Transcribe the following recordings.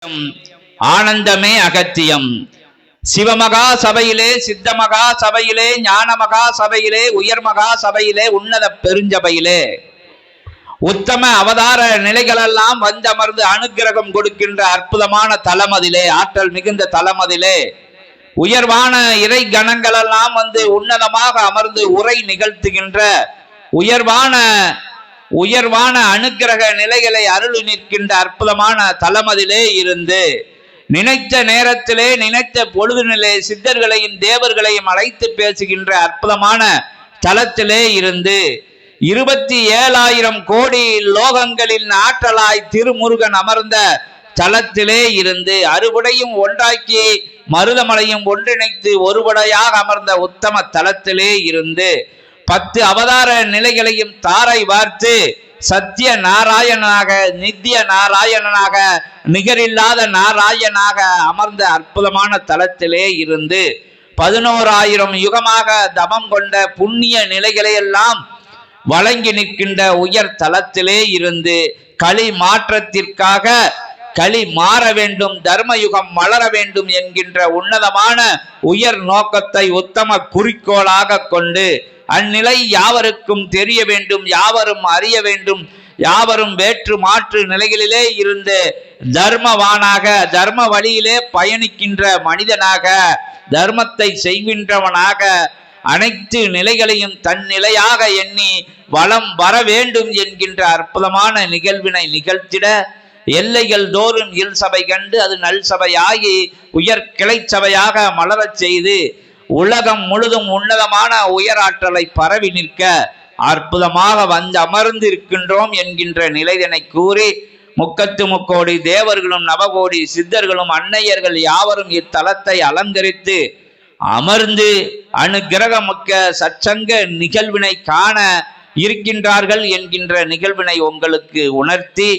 ஆனந்தமே அகத்தியம். சிவமகா சபையிலே, சித்தமகா சபையிலே, ஞானமகா சபையிலே, உயர்மகா சபையிலே, உன்னத பெருஞ்சபையிலே உத்தம அவதார நிலைகளெல்லாம் வந்தமர்ந்து அனுக்கிரகம் கொடுக்கின்ற அற்புதமான தலமதிலே, ஆற்றல் மிகுந்த தலமதிலே உயர்வான இறை கணங்களெல்லாம் வந்து உன்னதமாக அமர்ந்து உரை நிகழ்த்துகின்ற உயர்வான அனுக்கிரக நிலைகளை அருள் நிற்கின்ற அற்புதமான தலமதிலே இருந்து நினைத்த நேரத்திலே நினைத்த பொழுதுநிலை சித்தர்களையும் தேவர்களையும் அழைத்து பேசுகின்ற அற்புதமான தலத்திலே இருந்து 27,000 கோடி லோகங்களின் ஆற்றலாய் திருமுருகன் அமர்ந்த தலத்திலே இருந்து அறுபடையும் ஒன்றாக்கி மருதமலையும் ஒன்றிணைத்து ஒருபடையாக அமர்ந்த உத்தம தலத்திலே இருந்து 10 அவதார நிலைகளையும் தாரை வார்த்து சத்திய நாராயணனாக, நித்திய நாராயணனாக, நிகரில்லாத நாராயணனாக அமர்ந்த அற்புதமான தலத்திலே இருந்து 11,000 யுகமாக தமம் கொண்ட புண்ணிய நிலைகளை எல்லாம் வழங்கி நிற்கின்ற உயர் தலத்திலே இருந்து களி மாற்றத்திற்காக களி மாற வேண்டும், தர்மயுகம் வளர வேண்டும் என்கின்ற உன்னதமான உயர் நோக்கத்தை உத்தம குறிக்கோளாக கொண்டு அந்நிலை யாவருக்கும் தெரிய வேண்டும், யாவரும் அறிய வேண்டும், யாவரும் வேற்று மாற்று நிலைகளிலே இருந்து தர்மவானாக, தர்ம வழியிலே பயணிக்கின்ற மனிதனாக, தர்மத்தை செய்கின்றவனாக அனைத்து நிலைகளையும் தன் நிலையாக எண்ணி வளம் வர வேண்டும் என்கின்ற அற்புதமான நிகழ்வினை நிகழ்த்திட எல்லைகள் தோறும் இல் சபை கண்டு அது நல் சபையாகி உயர் கிளை சபையாக மலரச் செய்து உலகம் முழுதும் உன்னதமான உயராற்றலை பரவி நிற்க அற்புதமாக வந்து அமர்ந்து இருக்கின்றோம் என்கின்ற நிலைதனை கூறி முக்கத்து முக்கோடி தேவர்களும் நவகோடி சித்தர்களும் அன்னையர்கள் யாவரும் இத்தலத்தை அலங்கரித்து அமர்ந்து அனுக்கிரகமிக்க சச்சங்க நிகழ்வினை காண இருக்கின்றார்கள் என்கின்ற நிகழ்வினை உங்களுக்கு உணர்த்தி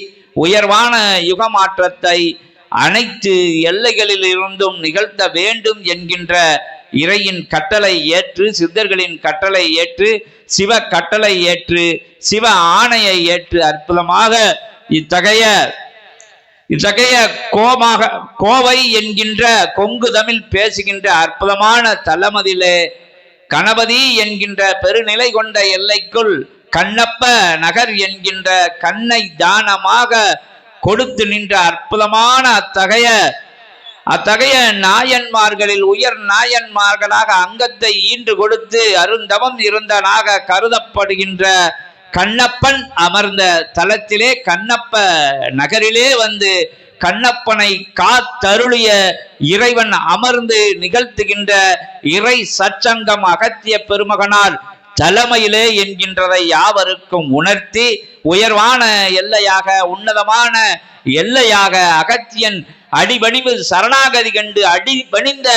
உயர்வான யுகமாற்றத்தை அனைத்து எல்லைகளில் இருந்தும் நிகழ்த்த வேண்டும் என்கின்ற இறையின் கட்டளை ஏற்று, சித்தர்களின் கட்டளை ஏற்று, சிவ கட்டளை ஏற்று, சிவ ஆணையை ஏற்று அற்புதமாக இத்தகைய கோவை என்கின்ற கொங்கு தமிழ் பேசுகின்ற அற்புதமான தலமதிலே கணபதி என்கின்ற பெருநிலை கொண்ட எல்லைக்குள் கண்ணப்ப நகர் என்கின்ற கண்ணை தானமாக கொடுத்து நின்ற அற்புதமான அத்தகைய நாயன்மார்களில் உயர் நாயன்மார்களாக அங்கத்தை ஈன்று கொடுத்து அருந்தவம் இருந்தனாக கருதப்படுகின்ற கண்ணப்பன் அமர்ந்த தலத்திலே, கண்ணப்ப நகரிலே வந்து கண்ணப்பனை காத்தருளிய இறைவன் அமர்ந்து நிகழ்த்துகின்ற இறை சச்சங்கம் அகத்திய பெருமகனார் தலைமையிலே என்கின்றதை யாவருக்கும் உணர்த்தி உயர்வான எல்லையாக, உன்னதமான எல்லையாக அகத்தியன் அடிபணிவு சரணாகதி கண்டு அடிபணிந்த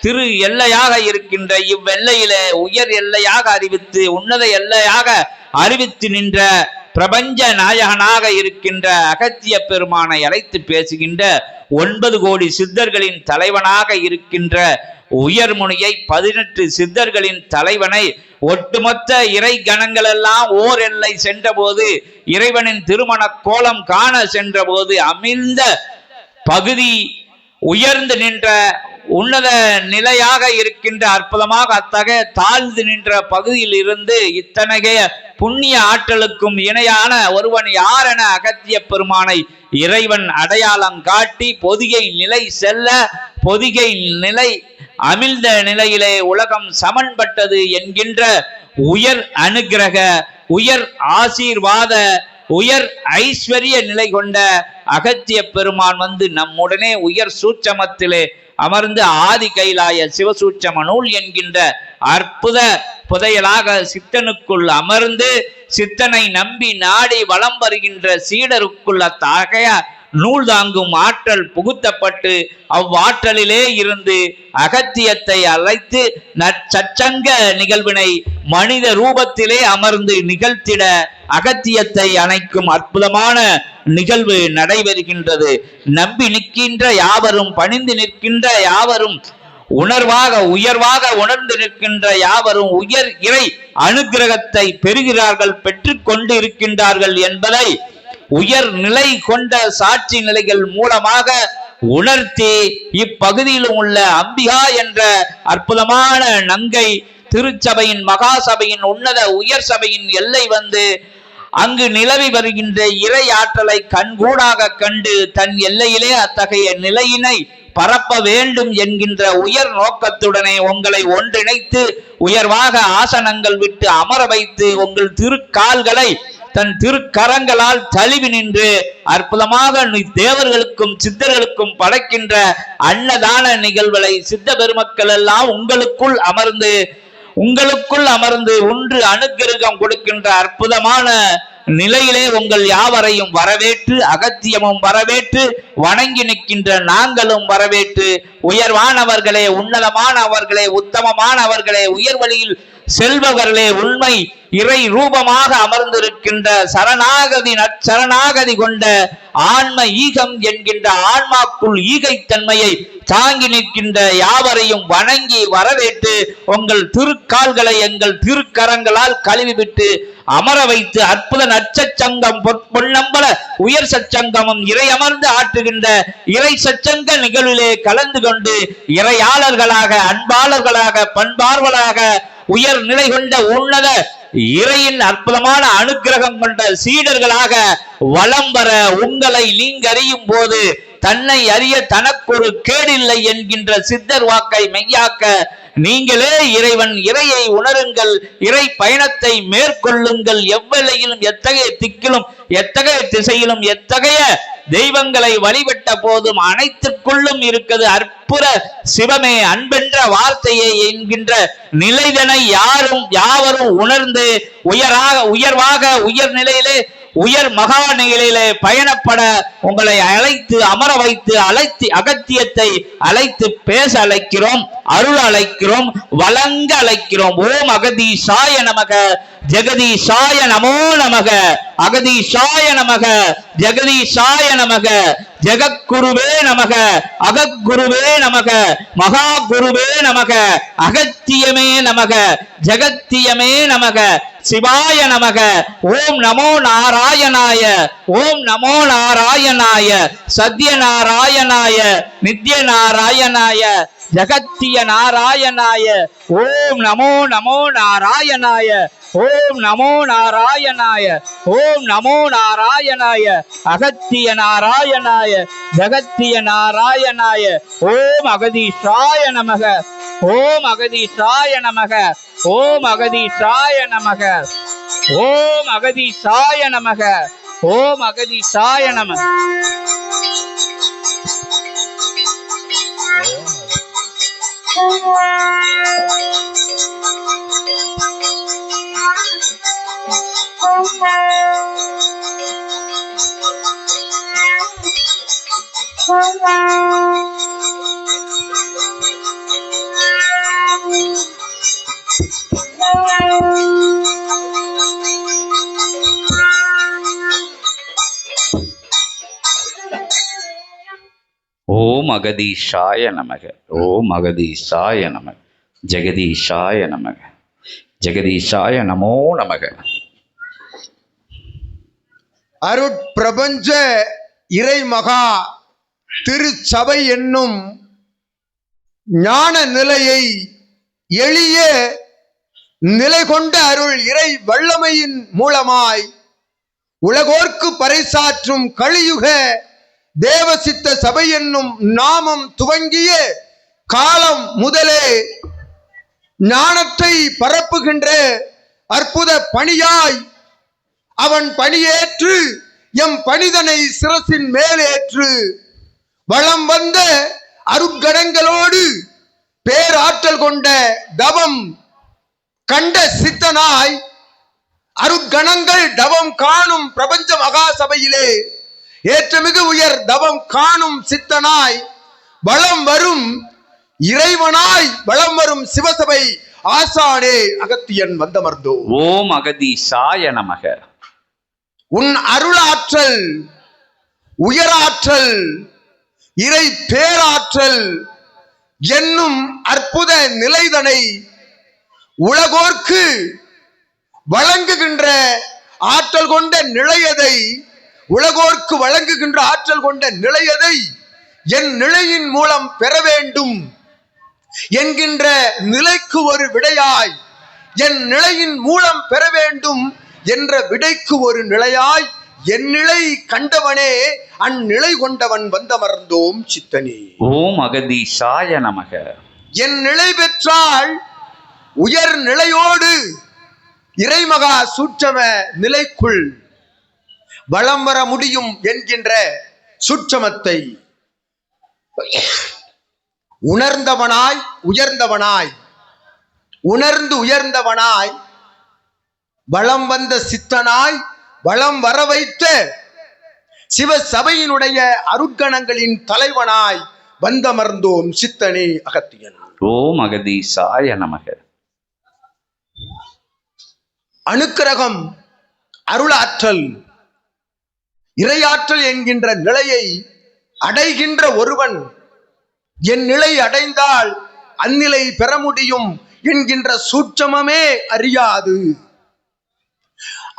திரு எல்லையாக இருக்கின்ற இவ்வெல்லையிலே உயர் எல்லையாக அறிவித்து உன்னத எல்லையாக அறிவித்து நின்ற பிரபஞ்ச நாயகனாக இருக்கின்ற அகத்திய பெருமானை அழைத்து பேசுகின்ற 9 கோடி சித்தர்களின் தலைவனாக இருக்கின்ற உயர்முனியை 18 சித்தர்களின் தலைவனை ஒட்டுமொத்த இறை கணங்கள் எல்லாம் ஓர் எல்லை சென்ற போது இறைவனின் திருமண கோலம் காண சென்ற போது அமிழ்ந்த பகுதி உயர்ந்து நின்ற உன்னத நிலையாக இருக்கின்ற அற்புதமாக அத்தகைய தாழ்ந்து நின்ற பகுதியில் இருந்து இத்தனைய புண்ணிய ஆற்றலுக்கும் இணையான ஒருவன் யார் என அகத்திய பெருமானை இறைவன் அடையாளம் காட்டி பொதிகை நிலை செல்ல, பொதிகை நிலை அமிழ்ந்த நிலையிலே உலகம் சமன்பட்டது என்கின்ற உயர் அனுக்கிரக, உயர் ஆசீர்வாத, உயர் ஐஸ்வர்ய நிலை கொண்ட அகத்திய பெருமான் வந்து நம்முடனே உயர் சூட்சமத்திலே அமர்ந்து ஆதி கைலாய சிவசூட்சம நூல் என்கின்ற அற்புத புதையலாக சித்தனுக்குள் அமர்ந்து சித்தனை நம்பி நாடி வலம் வருகின்ற சீடருக்குள் அத்தகைய நூல் தாங்கும் ஆற்றல் புகுத்தப்பட்டு அவ்வாற்றலிலே இருந்து அகத்தியத்தை அழைத்து நற்சச்சங்க நிகழ்வினை மனித ரூபத்திலே அமர்ந்து நிகழ்த்திட அகத்தியத்தை அணைக்கும் அற்புதமான நிகழ்வு நடைபெறுகின்றது. நம்பி நிற்கின்ற யாவரும், பணிந்து நிற்கின்ற யாவரும், உயர்வாக உணர்ந்து நிற்கின்ற யாவரும் உயர் இறை அனுக்கிரகத்தை பெறுகிறார்கள், பெற்றுக் கொண்டு இருக்கின்றார்கள் என்பதை உயர் நிலை கொண்ட சாட்சி நிலைகள் மூலமாக உணர்த்தி இப்பகுதியிலும் உள்ள அம்பிகா என்ற அற்புதமான நங்கை திருச்சபையின் மகாசபையின் உன்னத உயர் சபையின் எல்லை வந்து அங்கு நிலவி வருகின்ற இறை ஆற்றலை கண்கூடாக கண்டு தன் எல்லையிலே அத்தகைய நிலையினை பரப்ப வேண்டும் என்கின்ற உயர் நோக்கத்துடனே உங்களை ஒன்றிணைத்து உயர்வாக ஆசனங்கள் விட்டு அமர வைத்து உங்கள் திருக்கால்களை தன் திருக்கரங்களால் தழுவி நின்று அற்புதமாக தேவர்களுக்கும் சித்தர்களுக்கும் படைக்கின்ற அன்னதான நிகழ்வுகளை சித்த பெருமக்கள் எல்லாம் உங்களுக்குள் அமர்ந்து ஒன்று அனுக்கிரகம் கொடுக்கின்ற அற்புதமான நிலையிலே உங்கள் யாவரையும் வரவேற்று அகத்தியமும் வரவேற்று வணங்கி நிற்கின்ற நாங்களும் வரவேற்று உயர்வானவர்களே, உன்னதமானவர்களே, உத்தமமானவர்களே, உயர் வழியில் செல்பவர்களே, உண்மை இறை ரூபமாக அமர்ந்திருக்கின்ற சரணாகதி கொண்ட ஆன்ம ஈகம் என்கின்ற ஆன்மாக்குள் ஈகைத்தன்மையை தாங்கி நிற்கின்ற யாவரையும் வணங்கி வரவேற்று உங்கள் திருக்கால்களை எங்கள் திருக்கரங்களால் கழுவிவிட்டு அமர வைத்து அற்புத நற்சங்கம் பொன்னம்பல உயர் சச்சங்கமும் இறை அமர்ந்து ஆற்றுகின்ற இறை சச்சங்க நிகழ்விலே கலந்து கொண்டு இறையாளர்களாக, அன்பாளர்களாக, பண்பார்வலாக, உயர் நிலை கொண்ட உன்னத இறையின் அற்புதமான அனுக்கிரகம் கொண்ட சீடர்களாக வலம் வர உங்களை நீங்க அறியும் போது தன்னை அறிய தனக்கொரு கேடில்லை என்கின்ற சித்தர் வாக்கை மெய்யாக்க நீங்களே இறைவன் இறையை உணருங்கள், இறை பயணத்தை மேற்கொள்ளுங்கள். எவ்வளையிலும் எத்தகைய திக்கிலும் எத்தகைய திசையிலும் எத்தகைய தெய்வங்களை வழிபட்ட போதும் அனைத்துக்குள்ளும் இருக்கிறது அற்புத சிவமே அன்பென்ற வார்த்தையை என்கின்ற நிலைதனை யாவரும் உணர்ந்து உயர்வாக உயர் நிலையிலே உயர் மகா நிலையிலே பயணப்பட உங்களை அழைத்து அமர வைத்து அகத்தியத்தை அழைத்து பேச அழைக்கிறோம், அருள் அழைக்கிறோம், வழங்க அழைக்கிறோம். ஓம் அகதீசாய நமக, ஜெகதீசாய நமோ நமக, அகதீசாய நமக, ஜெகதீசாய நமக, ஜெகக்குருவே நமக, அகக்குருவே நமக, மகா குருவே நமக, அகத்தியமே நமக, ஜெகத்தியமே நமக, சிவாய நமக. ஓம் நமோ நாராயணாய, ஓம் நமோ நாராயணாய, சத்ய நாராயணாய, நித்ய நாராயணாய, ஜகத்திய நாராயணாய. ஓம் நமோ நாராயணாய, ஓம் நமோ நாராயணாய, ஓம் நமோ நாராயணாய, அகத்திய நாராயணாய, ஜகத்திய நாராயணாய. ஓம் அகதீசாய நமக, ஓம் அகதீசாய நமக, ஓம் அகதீசாய நமக, ஓம் அகதீசாய நமக, ஓம் அகதீசாய நமக. ஓம் அகதீசாய நமக, ஓம் அகதீசாய நமக, ஜெகதீசாய நமக, ஜெகதீசாய நமோ நமக. அருட்பிரபஞ்ச இறைமகா திருச்சபை என்னும் ஞான நிலையை எளிய நிலை கொண்ட அருள் இறை வல்லமையின் மூலமாய் உலகோர்க்கு பறைசாற்றும் கலியுக தேவசித்த சபை என்னும் நாமம் துவங்கிய காலம் முதலே ஞானத்தை பரப்புகின்ற அற்புத பணியாய் அவன் பணியேற்று எம் பணிதனை சிரசின் மேலேற்று வளம் வந்த அருட்கணங்களோடு பேராற்றல் கொண்ட தவம் கண்ட சித்தனாய் அருட்கணங்கள் தவம் காணும் பிரபஞ்ச மகாசபையிலே ஏற்றமிகு உயர் தவம் காணும் சித்தனாய் வளம் வரும் இறைவனாய் வளம் வரும் சிவசபை ஆசானே அகத்தியன் வந்தமர்ந்தோ. ஓம் அகதீசாய நமக. உன் அருளாற்றல், உயராற்றல், இறை பேராற்றல் என்னும் அற்புத நிலைதனை உலகோர்க்கு வழங்குகின்ற ஆற்றல் கொண்ட நிலையதை உலகோர்க்கு வழங்குகின்ற ஆற்றல் கொண்ட நிலையதை என் நிலையின் மூலம் பெற வேண்டும் என்கின்ற நிலைக்கு ஒரு விடையாய், என் நிலையின் மூலம் பெற வேண்டும் என்ற விடைக்கு ஒரு நிலையாய், என் நிலை கண்டவனே அந்நிலை கொண்டவன் வந்தமர்ந்தோம் சித்தனே. ஓம் அகதீஷாய நமக. என் நிலை பெற்றால் உயர் நிலையோடு இறைமகா சூட்சம நிலைக்குள் வலம் வர முடியும் என்கின்ற சூட்சமத்தை உணர்ந்தவனாய், உயர்ந்தவனாய், உணர்ந்து உயர்ந்தவனாய், வலம் வந்த சித்தனாய், வலம் வர வைத்த சிவ சபையினுடைய அருட்கணங்களின் தலைவனாய் வந்தமர்ந்தோம் சித்தனே அகத்தியன். ஓம் அகதீஷாய நமக. அனுக்கிரகம், அருளாற்றல், இறையாற்றல் என்கின்ற நிலையை அடைகின்ற ஒருவன் என் நிலை அடைந்தால் அந்நிலை பெற முடியும் என்கின்ற சூட்சமே அறியாது,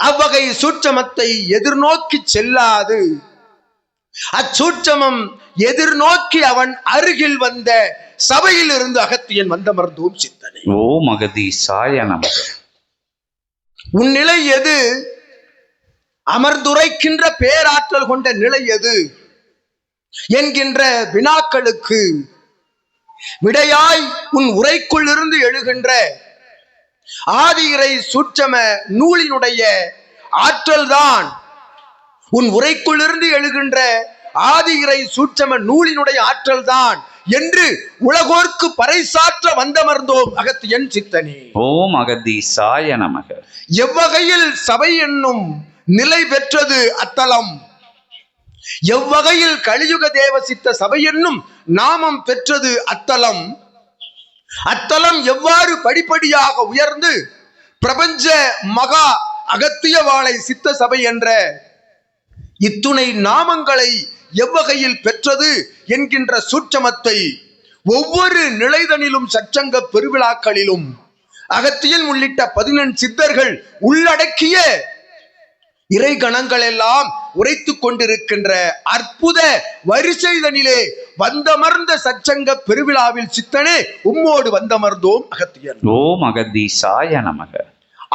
அவ்வகை சூட்சமத்தை எதிர்நோக்கி செல்லாது, அச்சூட்சமம் எதிர்நோக்கி அவன் அருகில் வந்த சபையில் இருந்து அகத்தியன் வந்தமர்ந்தோம் சித்தனே. ஓம் அகதீஷாய நமக. உன் நிலை எது? அமர்ந்துரைக்கின்ற பேராற்றல் கொண்ட நிலை எது என்கின்ற வினாக்களுக்கு விடையாய் உன் உரைக்குள் இருந்து எழுகின்ற ஆதி இறை சூட்சம நூலினுடைய ஆற்றல் தான், உன் உரைக்குள் இருந்து எழுகின்ற ஆதி இறை சூட்சம நூலினுடைய ஆற்றல் தான் என்று உலகோர்க்கு பறைசாற்ற வந்தமர்ந்தோம் அகத்தியன் சித்தனே. ஓம் அகதீஷாய நமக. எவ்வகையில் சபை என்னும் நிலை பெற்றது அத்தலம், எவ்வகையில் கலியுக தேவ சித்த சபை என்னும் நாமம் பெற்றது அத்தலம், அத்தலம் எவ்வாறு படிப்படியாக உயர்ந்து பிரபஞ்ச மகா அகத்திய வாழை சித்த சபை என்ற இத்துணை நாமங்களை எவ்வகையில் பெற்றது என்கின்ற சூட்சமத்தை ஒவ்வொரு நிலைதனிலும் சச்சங்க பெருவிழாக்களிலும் அகத்தியல் உள்ளிட்ட 14 சித்தர்கள் உள்ளடக்கிய இறை கணங்கள் எல்லாம் உரைத்துக் கொண்டிருக்கின்ற அற்புத வரிசைதனிலே வந்தமர்ந்த சச்சங்க பெருவிழாவில் சித்தனே உம்மோடு வந்தமர்ந்தோம் அகத்தியன். ஓம் அகதீஷாய நமக.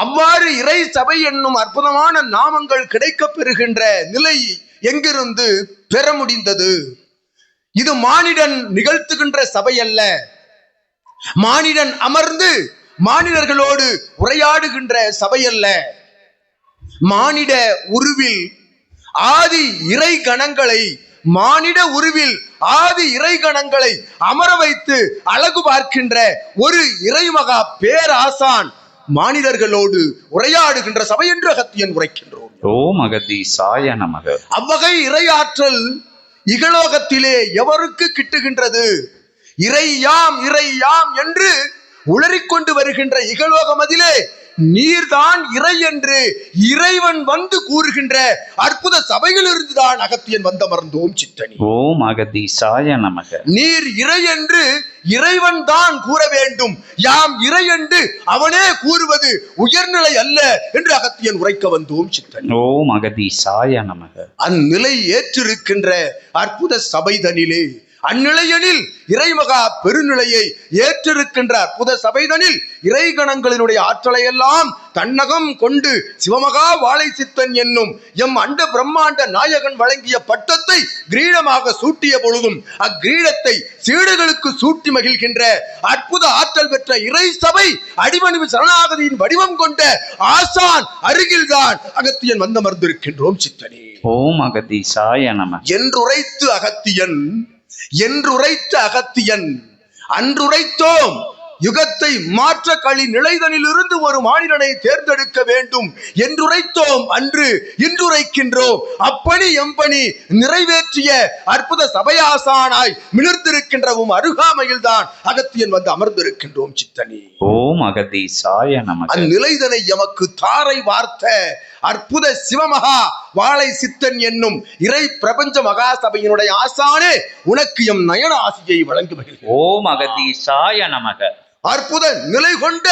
அவ்வாறு இறை சபை என்னும் அற்புதமான நாமங்கள் கிடைக்க பெறுகின்ற நிலை எங்கிருந்து பெற முடிந்தது? இது மானிடன் நிகழ்த்துகின்ற சபை அல்ல, மானிடன் அமர்ந்து மானிடர்களோடு உரையாடுகின்ற சபை அல்ல, மானிட உருவில் ஆதி இறை கணங்களை, மானிட உருவில் ஆதி இறை கணங்களை அமர வைத்து அழகு பார்க்கின்ற ஒரு இறைமகா பேராசான் மானிடர்களோடு உரையாடுகின்ற சபை என்று அகத்தியன் உரைக்கின்றோம். ஓம் அகதீஷாய நமக. அவ்வகை இறையாற்றல் இகலோகத்திலே எவருக்கு கிட்டுகின்றது? இறை யாம் என்று உளறிக்கொண்டு வருகின்ற இகலோகமதிலே நீர்தான் இறை என்று இறைவன் வந்து கூறுகின்ற அற்புத சபையில் இருந்துதான் அகத்தியன் வந்தமர்ந்தோம் சித்தனி. ஓம் அகதீஷாய நமக. நீர் இறை என்று இறைவன் தான் கூற வேண்டும், யாம் இறை என்று அவனே கூறுவது உயர்நிலை அல்ல என்று அகத்தியன் உரைக்க வந்தோம் சித்தனி. ஓம் அகதீஷாய நமக. அந்நிலை ஏற்றிருக்கின்ற அற்புத சபைதனிலே, அந்நிலையனில் இறைமகா பெருநிலையை ஏற்றிருக்கின்ற அற்புத சபைதனில் இறைகணங்களினுடைய ஆற்றலை எல்லாம் தன்னகம் கொண்டு சிவமகா வாழை சித்தன் என்னும் எம் அண்ட பிரம்மாண்ட நாயகன் வழங்கிய பட்டத்தை கிரீடமாக சூட்டிய பொழுதும் அக்கிரீடத்தை சீடர்களுக்கு சூட்டி மகிழ்கின்ற அற்புத ஆற்றல் பெற்ற இறை சபை அடிபணிவு சரணாகதியின் வடிவம் கொண்ட ஆசான் அருகில்தான் அகத்தியன் வந்தமர்ந்திருக்கின்றோம் சித்தனே. ஓம் அகதீஷாய நமக. என்றுரைத்து அகத்தியன், என்றுரைத்த அகத்தியன் அன்றுரைத்தோம் யுகத்தை மாற்ற களி நிலைதனிலிருந்து ஒரு மானிடனை தேர்ந்தெடுக்க வேண்டும் என்றுரைத்தோம் அன்று, இன்றுரைக்கின்றோம். அப்பணி எம்பணி நிறைவேற்றிய அற்புத சபையாசானாய் மிளிர்ந்திருக்கின்றவும் அருகாமையில் தான் அகத்தியன் வந்து அமர்ந்திருக்கின்றோம் சித்தனி. ஓம் அகதீஷாய நமக. அந்நிலைதனை எமக்கு தாரை வார்த்த அற்புத சிவமகா வாழை சித்தன் என்னும் இறை பிரபஞ்ச மகா சபையினுடைய ஆசானே உனக்கு எம் நயன ஆசியை வழங்கி மகிழ்கிறேன். ஓம் அகதீஷாய நமக. அற்புத நிலை கொண்ட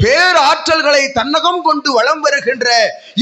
பேராற்றல்களை தன்னகம் கொண்டு வளம் வருகின்ற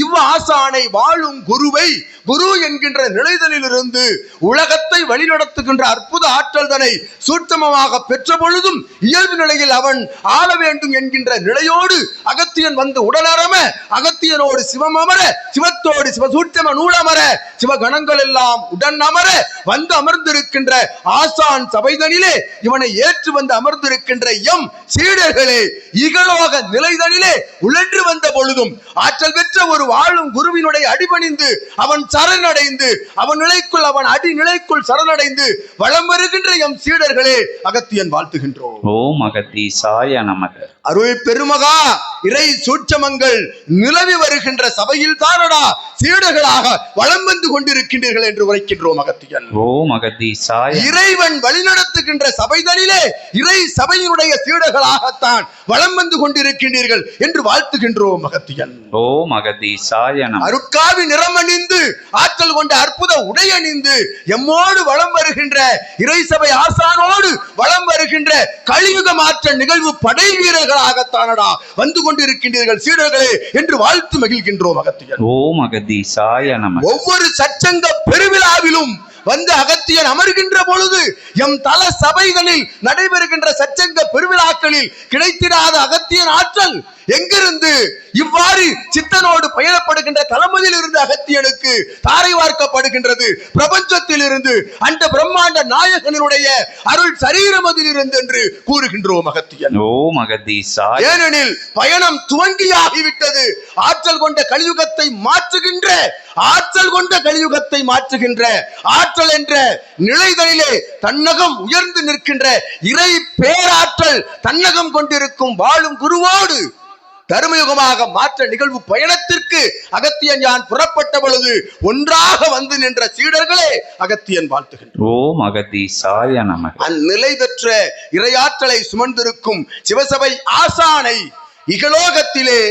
இவ்வாசானை வாழும் குருவை குரு என்கின்ற நிலைதலிலிருந்து உலகத்தை வழிநடத்துகின்ற அற்புத ஆற்றல் தன்னை சூட்சமமாக பெற்ற பொழுதும் இயல்பு நிலையில் அவன் ஆள வேண்டும் என்கின்ற நிலையோடு அகத்தியன் வந்து உடலரம அகத்தியனோடு சிவம் அமர சிவத்தோடு சிவசூட்சம நூலமர சிவகணங்கள் எல்லாம் உடன் அமர வந்து அமர்ந்திருக்கின்ற ஆசான் சபைதனிலே இவனை ஏற்று வந்து அமர்ந்திருக்கின்ற எம் சீடர்களே இகலோக நிலைதனிலே உழன்று வந்த பொழுதும் ஆற்றல் பெற்ற ஒரு வாழும் குருவினுடைய அடிபணிந்து அவன் சரணடைந்து அவன் நிலைக்குள் அவன் அடி நிலைக்குள் சரணடைந்து வளம் வருகின்ற எம் சீடர்களே அகத்தியன் வாழ்த்துகின்றோம். ஓம் அகத்தீசாய நமக. அருள் பெருமகா இறை சூட்சமங்கள் நிலவி வருகின்ற சபையில் தானடா சீடர்களாக வளம் வந்து கொண்டிருக்கின்றீர்கள் என்று உரைக்கின்றோம் அகத்தியன். ஓம் அகத்தீசாய. இறைவன் வழிநடத்துகின்ற சபைதனிலே இறை சபையினுடைய சீடர்களாகத்தான் வளம் வந்து கொண்டிருக்கின்றீர்கள் என்று வாழ்த்துகின்றோம் அகத்தியன். ஓம் அகத்தீசாய நமக. அருட்காவி நிறமணிந்து ஆற்றல் கொண்ட அற்புத உடையணிந்து எம்மோடு வளம் வருகின்ற இறை சபை ஆசானோடு வளம் வருகின்ற கலியுக மாற்ற நிகழ்வு படை வீரர்களாகத்தானடா வந்து கொண்டிருக்கின்றீர்கள் சீடர்களே என்று வாழ்த்து மகிழ்கின்றோம் அகத்தியன். ஓம் அகத்தீசாய நமக. ஒவ்வொரு சச்சங்க பெருவிழாவிலும் வந்து அகத்தியன் அமர்கின்ற பொழுது எம் தல சபைகளில் நடைபெறுகின்ற சச்சங்க பெருவிழாக்களில் கிடைத்திடாத அகத்தியன் ஆற்றல் எங்கிருந்து இவ்வாறு சித்தனோடு பயணப்படுகின்ற தளமதில் இருந்து அகத்தியனுக்கு தாரை வார்க்கப்படுகின்றது? பிரபஞ்சத்தில் இருந்து அந்த பிரம்மாண்ட நாயகனுடைய அருள் சரீரமதில் இருந்து என்று கூறுகின்றோம் அகத்தியன். ஓம் அகத்தீசாய. ஏனெனில் பயணம் துவங்கியாகிவிட்டது. ஆற்றல் கொண்ட கலியுகத்தை மாற்றுகின்ற ஆற்றல் கொண்ட கலியுகத்தை மாற்றுகின்ற ஆற்றல் என்ற நிலைகளிலே தன்னகம் உயர்ந்து நிற்கின்ற இறை பேராற்றல் தன்னகம் கொண்டிருக்கும் வாழும் குருவோடு தர்மயுகமாக மாற்ற நிகழ்வு பயணத்திற்கு அகத்தியன் யான் புறப்பட்ட பொழுது ஒன்றாக வந்து நின்ற சீடர்களே அகத்தியன் வாழ்த்துகின்றோம். ஓம் அகத்தீசாய நமக. அந்நிலை பெற்ற இறையாற்றலை சுமந்திருக்கும் சிவசபை ஆசானை இகலோகத்திலே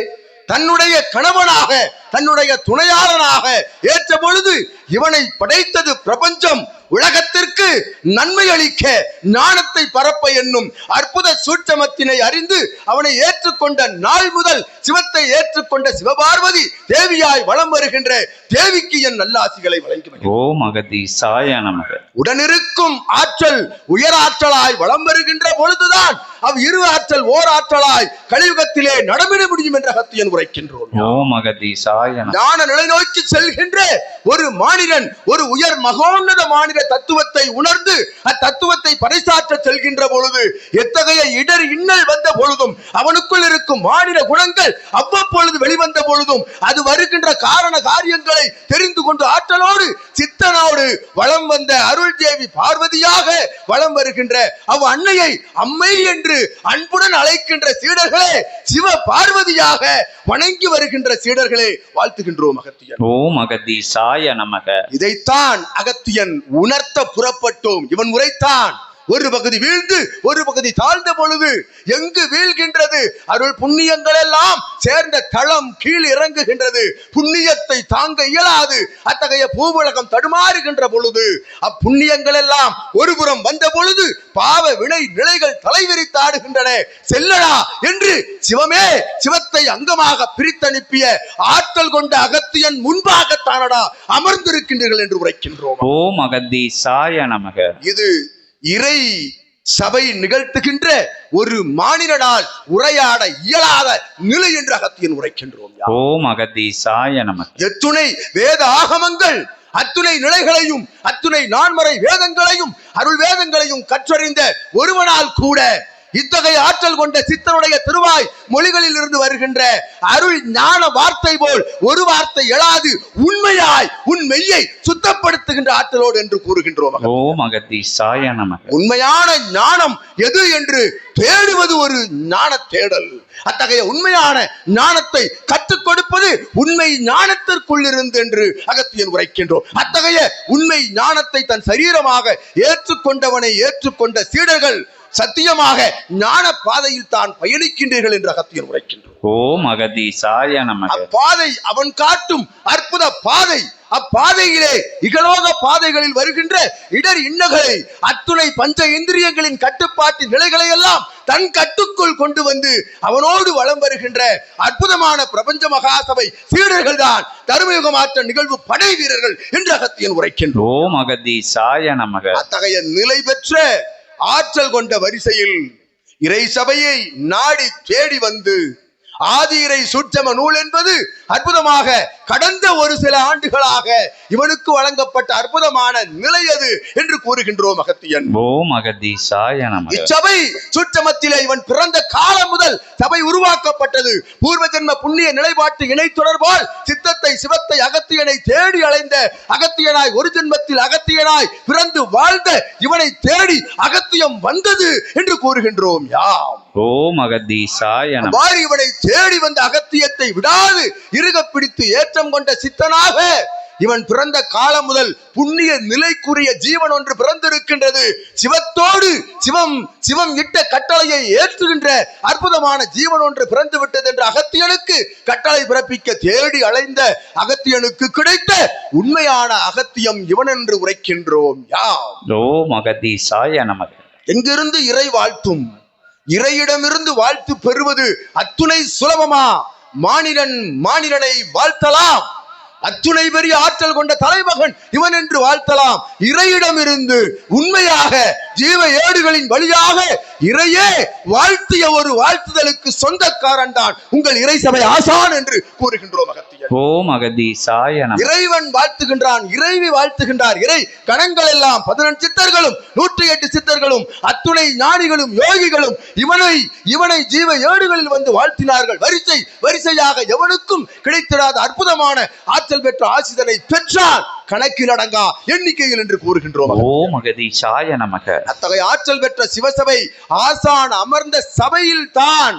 தன்னுடைய கணவனாக தன்னுடைய துணையாளனாக ஏற்ற பொழுது இவனை படைத்தது பிரபஞ்சம் உலகத்திற்கு நன்மை அளிக்க ஞானத்தை பரப்ப என்னும் அற்புத சூட்சமத்தினை அறிந்து அவனை ஏற்றுக்கொண்ட நாள் முதல் சிவத்தை ஏற்றுக்கொண்ட சிவபார்வதி தேவியாய் வலம் வருகின்ற தேவிக்கு என் நல்லாசிகளை வழங்கி. ஓம் அகத்தீசாய நமக. உடனிருக்கும் ஆற்றல் உயராற்றலாய் வலம் வருகின்ற பொழுதுதான் இரு ஆற்றல் ஓர் ஆற்றலாய் கலியுகத்திலே நடமிட முடியும் என்ற அகத்தியன் உரைக்கின்றோம். ஓம் அகத்தீசாய நமக. ஞான நிலை நோக்கி செல்கின்ற ஒரு மானிடன் ஒரு உயர் மகோன்னத மாநில தத்துவத்தை உணர்ந்து அத்தத்துவத்தை பறைசாற்ற செல்கின்ற பொழுது எத்தகைய இடர் இன்னல் வந்த பொழுதும் அவனுக்குள் இருக்கும் மாநில குணங்கள் அவ்வப்பொழுது வெளிவந்த பொழுதும் அது வருகின்ற காரண காரியங்களை தெரிந்து கொண்டு ஆற்றலோடு சித்தனோடு வளம் வந்த அருள் தேவி பார்வதியாக வளம் வருகின்ற அவ் அன்னையை அம்மை என்று அன்புடன் அழைக்கின்ற சீடர்களே சிவ பார்வதியாக வணங்கி வருகின்ற சீடர்களே வாழ்த்துகின்றோம் அகத்தியன். ஓம் அகத்தீசாய நமக. இதைத்தான் அகத்தியன் உணர்த்த புறப்பட்டோம். இவன் உரைத்தான் ஒரு பகுதி வீழ்ந்து ஒரு பகுதி தாழ்ந்த பொழுது எங்கு வீழ்கின்றது? அருள் புண்ணியங்கள் எல்லாம் சேர்ந்த தளம் கீழ் இறங்குகின்றது. புண்ணியத்தை தாங்க இயலாது அத்தகைய பூவுலகம் தடுமாறுகின்ற பொழுது அப்புண்ணியங்கள் எல்லாம் ஒருபுறம் வந்த பொழுது பாவ வினை நிலைகள் தலைவிரித்தாடுகின்றன. செல்லடா என்று சிவமே சிவத்தை அங்கமாக பிரித்தனுப்பிய ஆற்றல் கொண்ட அகத்தியன் முன்பாகத்தானடா அமர்ந்திருக்கின்றீர்கள் என்று உரைக்கின்றோம். ஓம் அகத்தீசாய நமக. இது இறை சபை நிகழ்த்துகின்ற ஒரு மானிடனால் உரையாட இயலாத நிலை என்று அகத்தியன் உரைக்கின்றோம். ஓம் அகத்தீசாய நமக. எத்துணை வேத ஆகமங்கள் அத்துணை நிலைகளையும் அத்துணை நான்மறை வேதங்களையும் அருள் வேதங்களையும் கற்றறிந்த ஒருவனால் கூட இத்தகைய ஆற்றல் கொண்ட சித்தனுடைய திருவாய் மொழிகளில் இருந்து வருகின்ற அருள் ஞான வார்த்தை போல் ஒரு வார்த்தை எழாது உண்மையாய் உன் மெய்யை சுத்தப்படுத்துகின்ற ஆற்றலோடு என்று கூறுகின்றோம். ஓம் அகத்தீசாய நமக. உண்மையான ஞானம் எது என்று தேடுவது ஒரு ஞான தேடல். அத்தகைய உண்மையான ஞானத்தை கற்றுக் கொடுப்பது உண்மை ஞானத்திற்குள் இருந்து என்று அகத்தியன் உரைக்கின்றோம். அத்தகைய உண்மை ஞானத்தை தன் சரீரமாக ஏற்றுக்கொண்டவனை ஏற்றுக்கொண்ட சீடர்கள் சத்தியமாக ஞான பாதையில் தான் பயணிக்கின்றீர்கள் என்று அகத்தியன் உரைக்கின்றோம். ஓம் அகதீசாய நமக. அப்பாதை அவன் காட்டும் அற்புத பாதை. அப்பாதையிலே இகலோக பாதைகளில் வருகின்ற இடர் இன்னல்களை, அத்துணை பஞ்ச இந்திரியங்களின் கட்டுப்பாட்டின் நிலைகளை எல்லாம் தன் கட்டுக்குள் கொண்டு வந்து அவனோடு வலம் வருகின்ற அற்புதமான பிரபஞ்ச மகாசபை சீடர்கள் தான் தர்மயுக மாற்ற நிகழ்வு படை வீரர்கள் என்று அகத்தியன் உரைக்கின்றோம். ஓம் அகதீசாய நமக. அத்தகைய நிலை பெற்ற ஆற்றல் கொண்ட வரிசையில் இறை சபையை நாடி தேடி வந்து ஆதி இறை சூட்சம நூல் என்பது அற்புதமாக கடந்த ஒரு சில ஆண்டுகளாக இவனுக்கு வழங்கப்பட்ட அற்புதமான நிலை அது என்று கூறுகின்றோம் அகத்தியன். ஓம் அகதீசாய நமக. இச்சபை சூட்சமத்திலே இவன் பிறந்த காலம் முதல் சபை உருவாக்கப்பட்டது. பூர்வ ஜென்ம புண்ணிய நிலைப்பாட்டு இணை தொடர்பால் சித்தத்தை சிவத்தை அகத்தியனை தேடி அலைந்த அகத்தியனாய் ஒரு ஜென்மத்தில் அகத்தியனாய் பிறந்து வாழ்ந்த இவனை தேடி அகத்தியம் வந்தது என்று கூறுகின்றோம் யாம். ஓம் அகதீசாய நமக. இவனை தேடி வந்த அகத்தியத்தை விடாது இறுக பிடித்து ஏற்றம் கொண்ட சித்தனாக இவன் பிறந்த காலம் முதல் புண்ணிய நிலைக்குரிய ஜீவன் ஒன்று பிறந்திருக்கின்றது. சிவத்தோடு சிவம் இட்ட கட்டளையை ஏற்றுகின்ற அற்புதமான ஜீவன் ஒன்று பிறந்து விட்டது என்று அகத்தியனுக்கு கட்டளை பிறப்பிக்க தேடி அலைந்த அகத்தியனுக்கு கிடைத்த உண்மையான அகத்தியம் இவன் என்று உரைக்கின்றோம் யாம். ஓம் அகதீசாய நமக. எங்கிருந்து இறை வாழ்த்தும், இறையிடமிருந்து வாழ்த்து பெறுவது அத்துணை சுலபமா? மானிடனை வாழ்த்தலாம், அத்துணை பெரிய ஆற்றல் கொண்ட தலைமகன் இவன் என்று வாழ்த்தலாம். இறையிடமிருந்து உண்மையாக ஜீவ ஏடுகளின் வழியாக இறையே வாழ்த்திய ஒரு வாழ்த்துதலுக்கு சொந்தக்காரன் தான் உங்கள் இறை சபை ஆசான் என்று கூறுகின்றோம் அகத்தியன். ஓம் அகதீசாய நமக. இறைவன் வாழ்த்துகின்றான், இறைவி வாழ்த்துகின்றார். இறை கணங்கள் எல்லாம் 18 சித்தர்களும் 108 சித்தர்களும் அத்துணை ஞானிகளும் யோகிகளும் இவனை ஜீவ ஏடுகளில் வந்து வாழ்த்தினார்கள். வரிசையாக எவனுக்கும் கிடைத்திடாத அற்புதமான ஆற்றல் பெற்ற ஆசிதனை பெற்றான், கணக்கில் அடங்கா எண்ணிக்கையில் என்று கூறுகின்றோம். ஓம் அகதீசாய நமக. அத்தகைய ஆற்றல் பெற்ற சிவசபை ஆசான் அமர்ந்த சபையில் தான்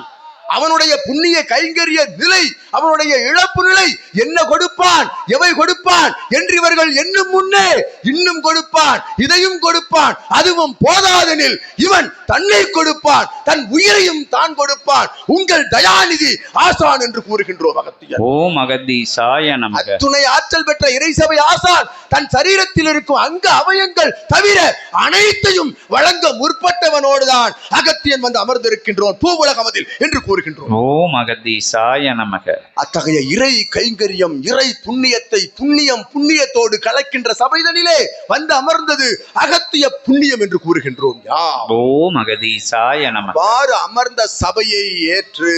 அவனுடைய புண்ணிய கைங்கரிய நிலை, அவனுடைய இழப்பு நிலை என்ன கொடுப்பான், எவை கொடுப்பான் என்று இவர்கள் எண்ணும் முன்னே இன்னும் கொடுப்பான், இதையும் கொடுப்பான், அதுவும் போதாதெனில் இவன் தன்னை கொடுப்பான், தன் உயிரையும் தான் கொடுப்பான். உங்கள் தயாநிதி ஆசான் என்று கூறுகின்றோம் அகத்தியன். ஓம் அகதீசாய நமக. துணை ஆற்றல் பெற்ற இறைசபை ஆசான் தன் சரீரத்தில் இருக்கும் அங்க அவயங்கள் தவிர அனைத்தையும் வழங்க முற்பட்டவனோடுதான் அகத்தியன் வந்து அமர்ந்திருக்கின்றோம் பூவுலகமதில் என்று கூறுகின்றோம். ஓம் அகதீசாய நமக. அத்தகைய இறை கைங்கரியம், இறை புண்ணியத்தை புண்ணியத்தோடு கலக்கின்ற சபைதனிலே வந்து அமர்ந்தது அகத்திய புண்ணியம் என்று கூறுகின்றோம். ஓம் அகதீசாய நமக. அமர்ந்த சபையை ஏற்று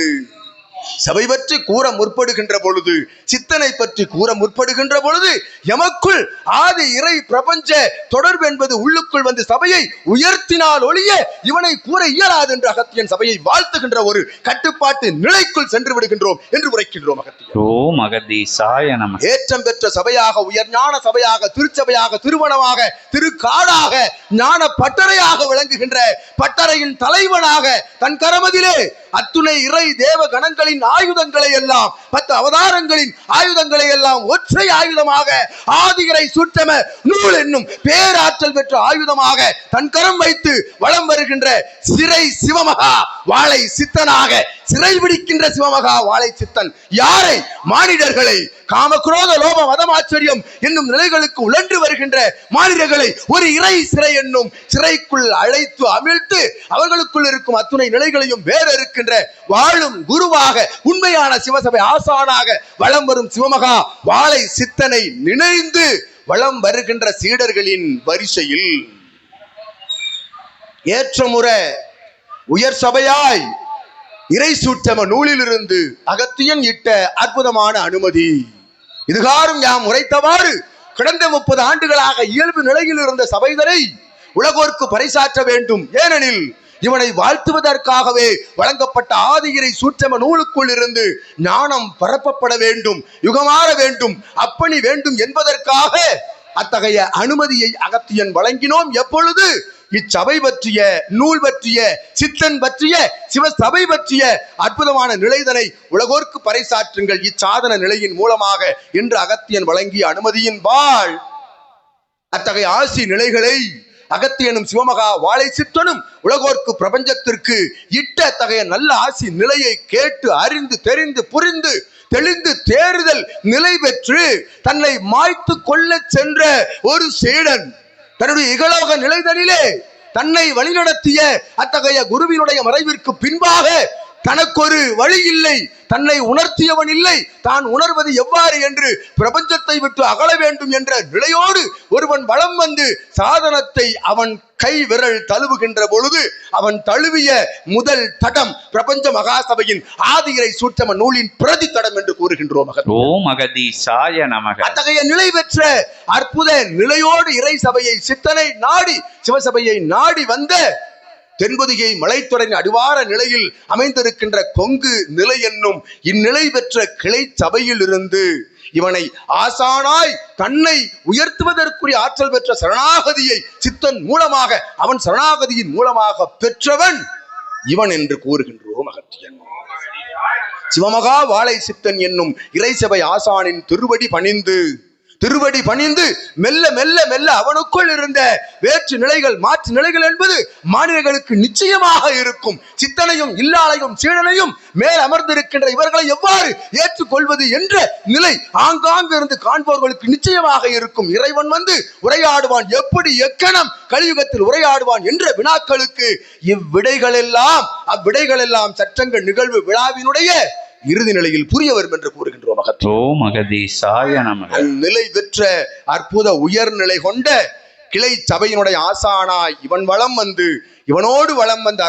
சபை பற்றி கூற முற்படுகின்ற பொழுது, சித்தனை பற்றி கூற முற்படுகின்ற பொழுது எமக்குள் ஆதி இறை பிரபஞ்ச தொடர்பு என்பது உள்ளுக்குள் வந்து சபையை உயர்த்தினால் ஒழிய இவனை கூற இயலாது என்று அகத்தியன் சபையை வாழ்த்துகின்ற ஒரு கட்டுப்பாட்டு நிலைக்குள் சென்று விடுகின்றோம் என்று உரைக்கின்றோம் அகத்தியன். ஓம் அகதீசாய நமக. ஏற்றம் பெற்ற சபையாக, உயர் ஞான சபையாக, திருச்சபையாக, திருமணமாக, திருக்காடாக, ஞான பட்டறையாக விளங்குகின்ற பட்டறையின் தலைவனாக தன் கரமதிலே அத்துணை இறை தேவ கணங்களின் ஆயுதங்களை எல்லாம் 10 அவதாரங்களின் ஆயுதங்களை எல்லாம் ஒற்றை ஆயுதமாக ஆதி இறை சூட்சம நூல் என்னும் பேராற்றல் பெற்ற ஆயுதமாக தன் கரம் வைத்து வலம் வருகின்ற சிறை சிவமகா வாழை சித்தனாக, சிறை பிடிக்கின்ற சிவமகா வாழை சித்தன் யாரை? மானிடர்களை காமக்ரோத லோப மதம் ஆச்சரியம் என்னும் நிலைகளுக்கு உழன்று வருகின்ற மானிடர்களை ஒரு இறை சிறை என்னும் சிறைக்குள் அழைத்து அமிழ்த்து அவர்களுக்குள் இருக்கும் அத்துணை நிலைகளையும் வேற இருக்கின்ற வாழும் குருவாக உண்மையான சிவசபை ஆசானாக வலம் வரும் சிவமகா வாழை சித்தனை நினைந்து வலம் வருகின்ற சீடர்களின் வரிசையில் ஏற்றமுற உயர் சபையாய் இறை சூட்சம நூலிலிருந்து அகத்தியன் இட்ட அற்புதமான அனுமதி இதுகாரும் யாம் உரைத்தவாறு கடந்த 30 ஆண்டுகளாக இயல்பு நிலையில் இருந்த சபைதனை உலகோர்க்கு பறைசாற்ற வேண்டும். ஏனெனில் இவனை வாழ்த்துவதற்காகவே வழங்கப்பட்ட ஆதி இறை சூட்சம நூலுக்குள் இருந்து ஞானம் பரப்பப்பட வேண்டும், யுகமாற வேண்டும், அப்பணி வேண்டும் என்பதற்காக அத்தகைய அனுமதியை அகத்தியன் வழங்கினோம். எப்பொழுது? இச்சபை பற்றிய, நூல் பற்றிய, சித்தன் பற்றிய, சிவசபை பற்றிய அற்புதமான நிலைதனை உலகோர்க்கு பறைசாற்றுங்கள் இச்சாதன நிலையின் மூலமாக என்று அகத்தியன் வழங்கிய அனுமதியின் வாழ் அத்தகைய ஆசி நிலைகளை அகத்தியனும் சிவமகா வாழை சித்தனும் உலகோர்க்கு பிரபஞ்சத்திற்கு இட்ட அத்தகைய நல்ல ஆசி நிலையை கேட்டு அறிந்து தெரிந்து புரிந்து தெளிந்து தேறுதல் நிலை பெற்று தன்னை மாய்த்து கொள்ள சென்ற ஒரு சீடன் தன்னுடைய இகலோக நிலைதனிலே தன்னை வழிநடத்திய அத்தகைய குருவினுடைய மறைவிற்கு பின்பாக தனக்கொரு வழி இல்லை, தன்னை உணர்த்தியவன் இல்லை, தான் உணர்வது எவ்வாறு என்று பிரபஞ்சத்தை விட்டு அகல வேண்டும் என்ற நிலையோடு ஒருவன் வலம் வந்து சாதனத்தை அவன் கை விரல் தழுவுகின்ற பொழுது அவன் தழுவிய முதல் தடம் பிரபஞ்ச மகாசபையின் ஆதியிரை சூட்சம நூலின் பிரதி தடம் என்று கூறுகின்றோம். ஓம் அகதீசாய நமக. அத்தகைய நிலை பெற்ற அற்புத நிலையோடு இறை சபையை சித்தனை நாடி சிவசபையை நாடி வந்த தென்பொதிகை மலைத்தொடரின் அடிவார நிலையில் அமைந்திருக்கின்ற கொங்கு நிலை என்னும் இந்நிலை பெற்ற கிளை சபையில் இருந்து இவனை ஆசானாய் தன்னை உயர்த்துவதற்குரிய ஆற்றல் பெற்ற சரணாகதியை சித்தன் மூலமாக அவன் சரணாகதியின் மூலமாக பெற்றவன் இவன் என்று கூறுகின்றோம். அகத்தியன் சிவமகா வாழை சித்தன் என்னும் இறைசபை ஆசானின் திருவடி பணிந்து மெல்ல மெல்ல மெல்ல அவனுக்குள் இருந்த வேற்று நிலைகள் மாற்று நிலைகள் என்பது மாநிலங்களுக்கு நிச்சயமாக இருக்கும். சித்தனையும் இல்லாளையும் சீடனையும் மேல் அமர்ந்திருக்கின்ற இவர்களை எவ்வாறு ஏற்றுக்கொள்வது என்ற நிலை ஆங்காங்கு இருந்து காண்பவர்களுக்கு நிச்சயமாக இருக்கும். இறைவன் வந்து உரையாடுவான், எப்படி எக்கணம் கலியுகத்தில் உரையாடுவான் என்ற வினாக்களுக்கு இவ்விடைகள் எல்லாம் சற்றங்கள் நிகழ்வு விழாவினுடைய இறுதி நிலையில் புரிய வரும் என்று கூறுகின்றோம். நிலை பெற்ற அற்புத உயர்நிலை கொண்ட கிளை சபையினுடைய ஆசானாய் இவன் வலம் வந்து இவனோடு வலம் வந்த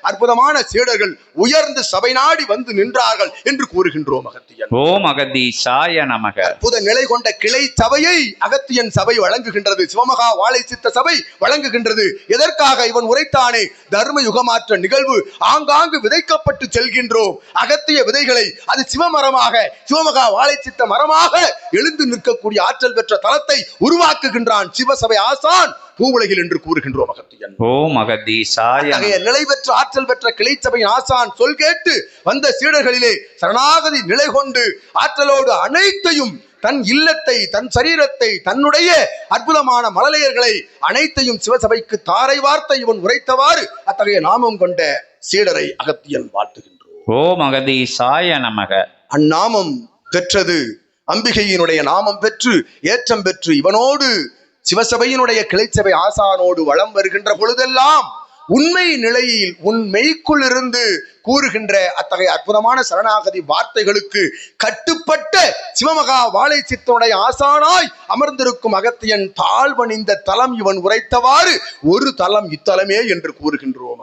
அற்புதமான சீடர்கள் உயர்ந்து சபை நாடி வந்து நின்றார்கள் என்று கூறுகின்றோம். அகத்தியன் ஓம் அகதீசாய நமக. அற்புத நிலை கொண்ட கிளை சபையை அகத்தியன் சபை வழங்குகின்றது, சிவமகா வாழை சித்த சபை வழங்குகின்றது. எதற்காக? இவன் உரைத்தானே தர்ம யுகமாற்ற நிகழ்வு ஆங்காங்கு விதைக்கப்பட்டு செல்கின்றோம். அகத்திய விதைகளை அது சிவமரமாக சிவமகா வாழை சித்த மரமாக எழுந்து நிற்கக்கூடிய ஆற்றல் பெற்ற தலத்தை உருவாக்குகின்றான் சிவசபை ஆசான் பூவுலகில் என்று கூறுகின்றோம். அகத்தியன் ஓம் அகதீசாய. நிலை பெற்ற ஆற்றல் பெற்ற கிளை சபையின் ஆசான் சொல் கேட்டு வந்த சீடர்களிலே சரணாகதி நிலை கொண்டு ஆற்றலோடு அனைத்தையும் தன் இல்லத்தை தன் சரீரத்தை தன்னுடைய அற்புதமான மழலையர்களை அனைத்தையும் சிவசபைக்கு தாரை வார்த்தை இவன் உரைத்தவாறு அத்தகைய நாமம் கொண்ட சீடரை அகத்தியன் வாழ்த்துகின்றோம். ஓம் அகதீசாய நமக. அந்நாமம் பெற்றது அம்பிகையினுடைய நாமம் பெற்று ஏற்றம் பெற்று இவனோடு சிவசபையினுடைய கிளைச்சபை ஆசானோடு வலம் வருகின்ற பொழுதெல்லாம் உண்மை நிலையில் உன் மெய்க்குள் இருந்து கூறுகின்ற அத்தகைய அற்புதமான சரணாகதி வார்த்தைகளுக்கு கட்டுப்பட்ட சிவமகா வாழை சித்தனுடைய ஆசானாய் அமர்ந்திருக்கும் அகத்தியன் தாழ்வணிந்த தலம் இவன் உரைத்தவாறு ஒரு தலம் இத்தலமே என்று கூறுகின்றோம்.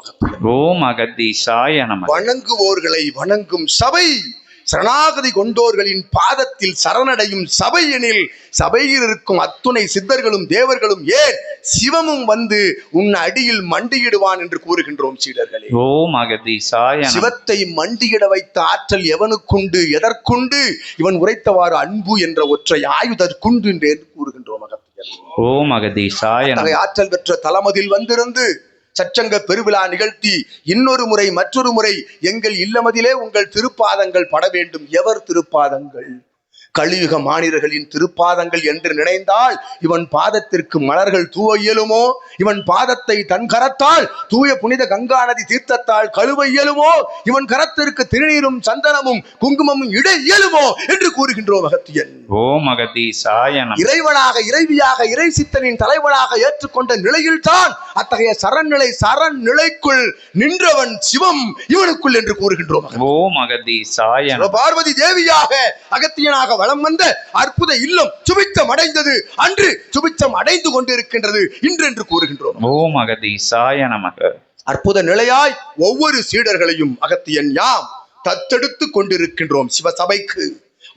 ஓம் அகதீசாய நமக. வணங்குவோர்களை வணங்கும் சபை, சரணாகதி கொண்டோர்களின் பாதத்தில் சரணடையும் சபை எனில் சபையில் இருக்கும் அத்துணை சித்தர்களும் தேவர்களும் ஏன் சிவமும் வந்து உன் அடியில் மண்டியிடுவான் என்று கூறுகின்றோம் சீடர்களே. ஓம் அகதீசாய. சிவத்தை மண்டியிட வைத்த ஆற்றல் எவனுக்குண்டு எதற்குண்டு? இவன் உரைத்தவாறு அன்பு என்ற ஒற்றை ஆயுதற்குண்டு என்று கூறுகின்றோம். ஓம் அகதீசாய. ஆற்றல் பெற்ற தலமதில் வந்திருந்து சச்சங்க பெருவிழா நிகழ்த்தி இன்னொரு முறை மற்றொரு முறை எங்கள் இல்லமதிலே உங்கள் திருப்பாதங்கள் பட வேண்டும். எவர் திருப்பாதங்கள்? கலியுக மானிடர்களின் திருப்பாதங்கள் என்று நினைந்தால் இவன் பாதத்திற்கு மலர்கள் தூவ இயலுமோ? இவன் பாதத்தை தன் கரத்தால் தூய புனித கங்கா நதி தீர்த்தத்தால் கழுவ இயலுமோ? இவன் கரத்திற்கு திருநீரும் சந்தனமும் குங்குமமும் இட இயலுமோ என்று கூறுகின்றோம். அகத்தியன் ஓம் அகதீசாய. இறைவனாக இறைவியாக இறை சித்தனின் தலைவனாக ஏற்றுக்கொண்ட நிலையில் தான் அத்தகைய சரண் நிலைக்குள் நின்றவன் சிவம் இவனுக்குள் என்று கூறுகின்றோம். ஓம் அகதீசாய. பார்வதி தேவியாக அகத்தியனாக வலம் வந்த அற்புத இல்லம் சுபிச்சம் அடைந்தது, அன்று சுபிச்சம் அடைந்து கொண்டிருக்கின்றது இன்று என்று கூறுகின்றோம். ஓம் அகதீசாய நமக. அற்புத நிலையாய் ஒவ்வொரு சீடர்களையும் அகத்தியன் யாம் தத்தெடுத்து கொண்டிருக்கின்றோம். சிவசபைக்கு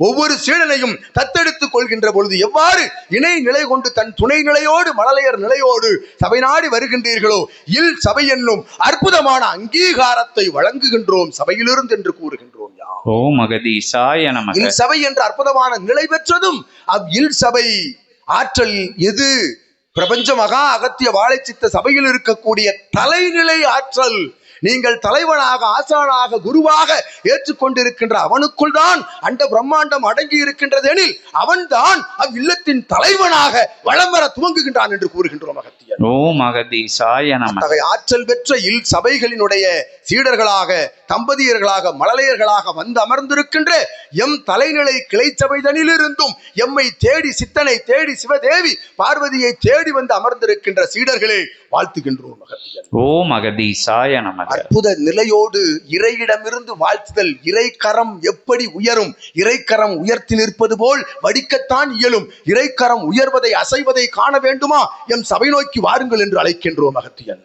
ஒவ்வொரு சீடனையும் தத்தெடுத்துக் கொள்கின்ற பொழுது எவ்வாறு இணை நிலை கொண்டு தன் துணை நிலையோடு மழலையர் நிலையோடு சபை நாடி வருகின்றீர்களோ இல் சபை என்னும் அற்புதமான அங்கீகாரத்தை வழங்குகின்றோம் சபையிலிருந்து என்று கூறுகின்றோம். ஓம் அகதீசாய நமக. இல் சபை என்ற அற்புதமான நிலை பெற்றதும் இல் சபை ஆற்றல் எது? பிரபஞ்ச மகா அகத்திய வாழை சித்த சபையில் இருக்கக்கூடிய தலைநிலை ஆற்றல் நீங்கள் தலைவனாக, ஆசானாக, குருவாக ஏற்றுக்கொண்டிருக்கின்ற அவனுக்குள் தான் அண்ட பிரம்மாண்டம் அடங்கி இருக்கின்றது எனில் அவன்தான் அவ்வில்லத்தின் தலைவனாக வலம் வர துவங்குகின்றான் என்று கூறுகின்றோம் அகத்தியர். ஓம் அகதீசாய நமக. அத்தகைய ஆற்றல் பெற்ற சபைகளினுடைய சீடர்களாக, தம்பதியர்களாக, மழலையர்களாக வந்து அமர்ந்திருக்கின்ற எம் தலைநிலை கிளை சபைதனிலிருந்தும் எம்மை தேடி, சித்தனை தேடி, சிவதேவி பார்வதியை தேடி வந்து அமர்ந்திருக்கின்ற சீடர்களே வாழ்த்துகின்றோம் அகத்தியர். ஓம் அகதீசாய நமக. அற்புத நிலையோடு இறையிடமிருந்து வாழ்த்துதல். இறைக்கரம் எப்படி உயரும்? இறைக்கரம் உயர்த்தி நிற்பது போல் வடிக்கத்தான் இயலும். இறைக்கரம் உயர்வதை, அசைவதை காண வேண்டுமா? எம் சபை நோக்கி வாருங்கள் என்று அழைக்கின்றோம் அகத்தியன்.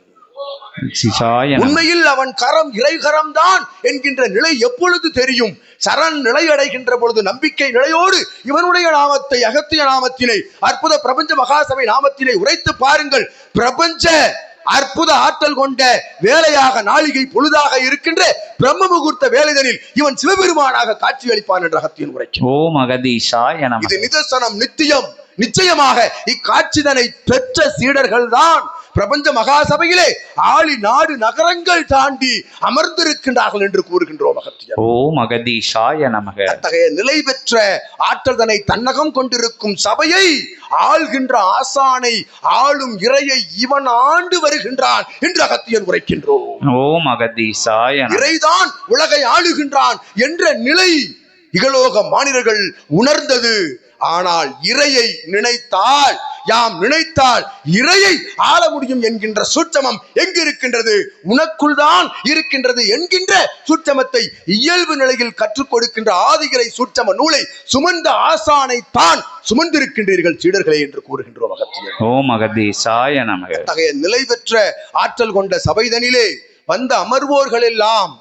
உண்மையில் அவன் கரம் இறைகரம் தான் என்கின்ற நிலை எப்பொழுது தெரியும்? சரண் நிலை அடைகின்ற பொழுது, நம்பிக்கை நிலையோடு இவனுடைய நாமத்தை, அகத்திய நாமத்தினை, அற்புத பிரபஞ்ச மகாசபை நாமத்தினை உரைத்து பாருங்கள். பிரபஞ்ச அற்புத ஆற்றல் கொண்ட வேலையாக, நாளிகை பொழுதாக இருக்கின்ற பிரம்ம முகூர்த்த வேலைதனில் இவன் சிவபெருமானாக காட்சி அளிப்பான் என்ற அகத்தியன் உரைக்கும். ஓம் அகதீசாய நமக. இது நிதர்சனம், நித்தியம். நிச்சயமாக இக்காட்சிதனை பெற்ற சீடர்கள் தான் பிரபஞ்ச மகாசபையிலே ஆளி நாடு நகரங்கள் தாண்டி அமர்ந்திருக்கின்றார்கள் என்று கூறுகின்றோம் அகத்தியர். ஓம் அகதீசாய நமக. அத்தகைய நிலை பெற்ற ஆற்றல்தனை தன்னகம் கொண்டிருக்கும் சபையை ஆள்கின்ற ஆசானை, ஆளும் இறையை இவன் ஆண்டு வருகின்றான் என்று அகத்தியர் உரைக்கின்றோம். ஓம் அகதீசாய. இறைதான் உலகை ஆளுகின்றான் என்ற நிலை இகலோக மானிடர்கள் உணர்ந்தது. ஆனால் இறையை நினைத்தால், யாம் நினைத்தால் இறையை ஆள முடியும் என்கின்ற சூட்சமம் எங்கு இருக்கின்றது? உனக்குள் தான் இருக்கின்றது என்கின்ற சூட்சமத்தை இயல்பு நிலையில் கற்றுக் கொடுக்கின்ற ஆதிகிரை சூட்சம நூலை சுமந்த ஆசானை தான் சுமந்திருக்கின்றீர்கள் சீடர்களே என்று கூறுகின்றோம் அகத்தியர். ஓம் அகதீசாய நமக. அத்தகைய நிலை பெற்ற ஆற்றல் கொண்ட சபைதனிலே வந்த அமர்வோர்கள் எல்லாம்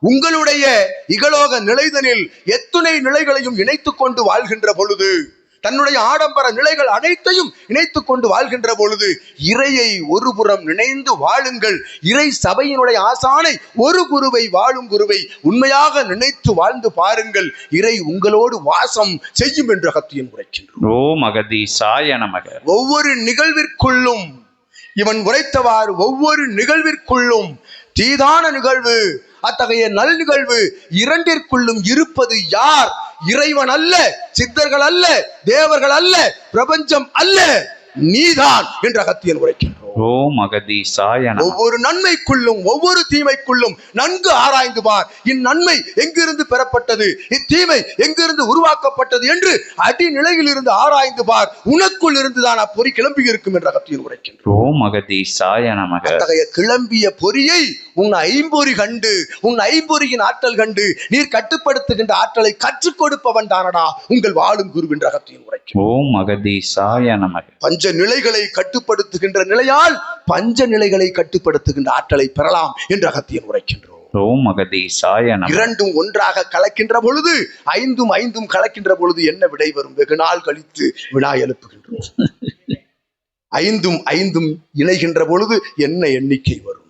உங்களுடைய இகலோக நிலைதனில் எத்துணை நிலைகளையும் இணைத்துக் கொண்டு வாழ்கின்ற பொழுது, தன்னுடைய ஆடம்பர நிலைகள் அனைத்தையும் இணைத்துக் கொண்டு வாழ்கின்ற பொழுது, இறையை ஒரு புறம் நினைந்து வாழுங்கள். இறை சபையினுடைய ஆசானை, ஒரு குருவை, வாழும் குருவை உண்மையாக நினைத்து வாழ்ந்து பாருங்கள். இறை உங்களோடு வாசம் செய்யும் என்று அகத்தியன் உரைக்கின்றோம். ஓம் அகதீசாய நமக. ஒவ்வொரு நிகழ்விற்குள்ளும் இவன் உரைத்தவாறு, ஒவ்வொரு நிகழ்விற்குள்ளும் தீதான நிகழ்வு, அத்தகைய நல் நிகழ்வு இரண்டிற்குள்ளும் இருப்பது யார்? இறைவன் அல்ல, சித்தர்கள் அல்ல, தேவர்கள் அல்ல, பிரபஞ்சம் அல்ல, நீதான் என்ற அகத்தியன் உரைக்கின்றோம். ஓம் அகதீசாய நமக. ஒவ்வொரு நன்மைக்குள்ளும், ஒவ்வொரு தீமைக்குள்ளும் நன்கு ஆராய்ந்து பார். இந்நன்மை எங்கிருந்து பெறப்பட்டது, இத்தீமை எங்கிருந்து உருவாக்கப்பட்டது என்று அடிநிலையில் இருந்து ஆராய்ந்து பார். உனக்குள் இருந்துதான் அப்பொறி கிளம்பி இருக்கும் என்ற அகத்தியன் உரைக்கின்றோம். ஓம் அகதீசாய நமக. அத்தகைய கிளம்பிய பொறியை உன் ஐம்பொறி கண்டு, உன் ஐம்பொறியின் ஆற்றல் கண்டு நீர் கட்டுப்படுத்துகின்ற ஆற்றலை கற்றுக் கொடுப்பவன் தானடா உங்கள் வாழும் குரு என்ற அகத்தியன் உரைக்கும். ஓம் அகதீசாய நமக. பஞ்ச நிலைகளை கட்டுப்படுத்துகின்ற நிலையால் பஞ்ச நிலைகளை கட்டுப்படுத்துகின்ற ஆற்றலை பெறலாம் என்று அகத்தியன் உரைக்கின்றோம். ஓம் அகதீசாய நமக. இரண்டும் ஒன்றாக கலக்கின்ற பொழுது, ஐந்தும் ஐந்தும் கலக்கின்ற பொழுது என்ன விடை வரும்? வெகு நாள் கழித்து வினா எழுப்புகின்றோம். ஐந்தும் ஐந்தும் இணைகின்ற பொழுது என்ன எண்ணிக்கை வரும்?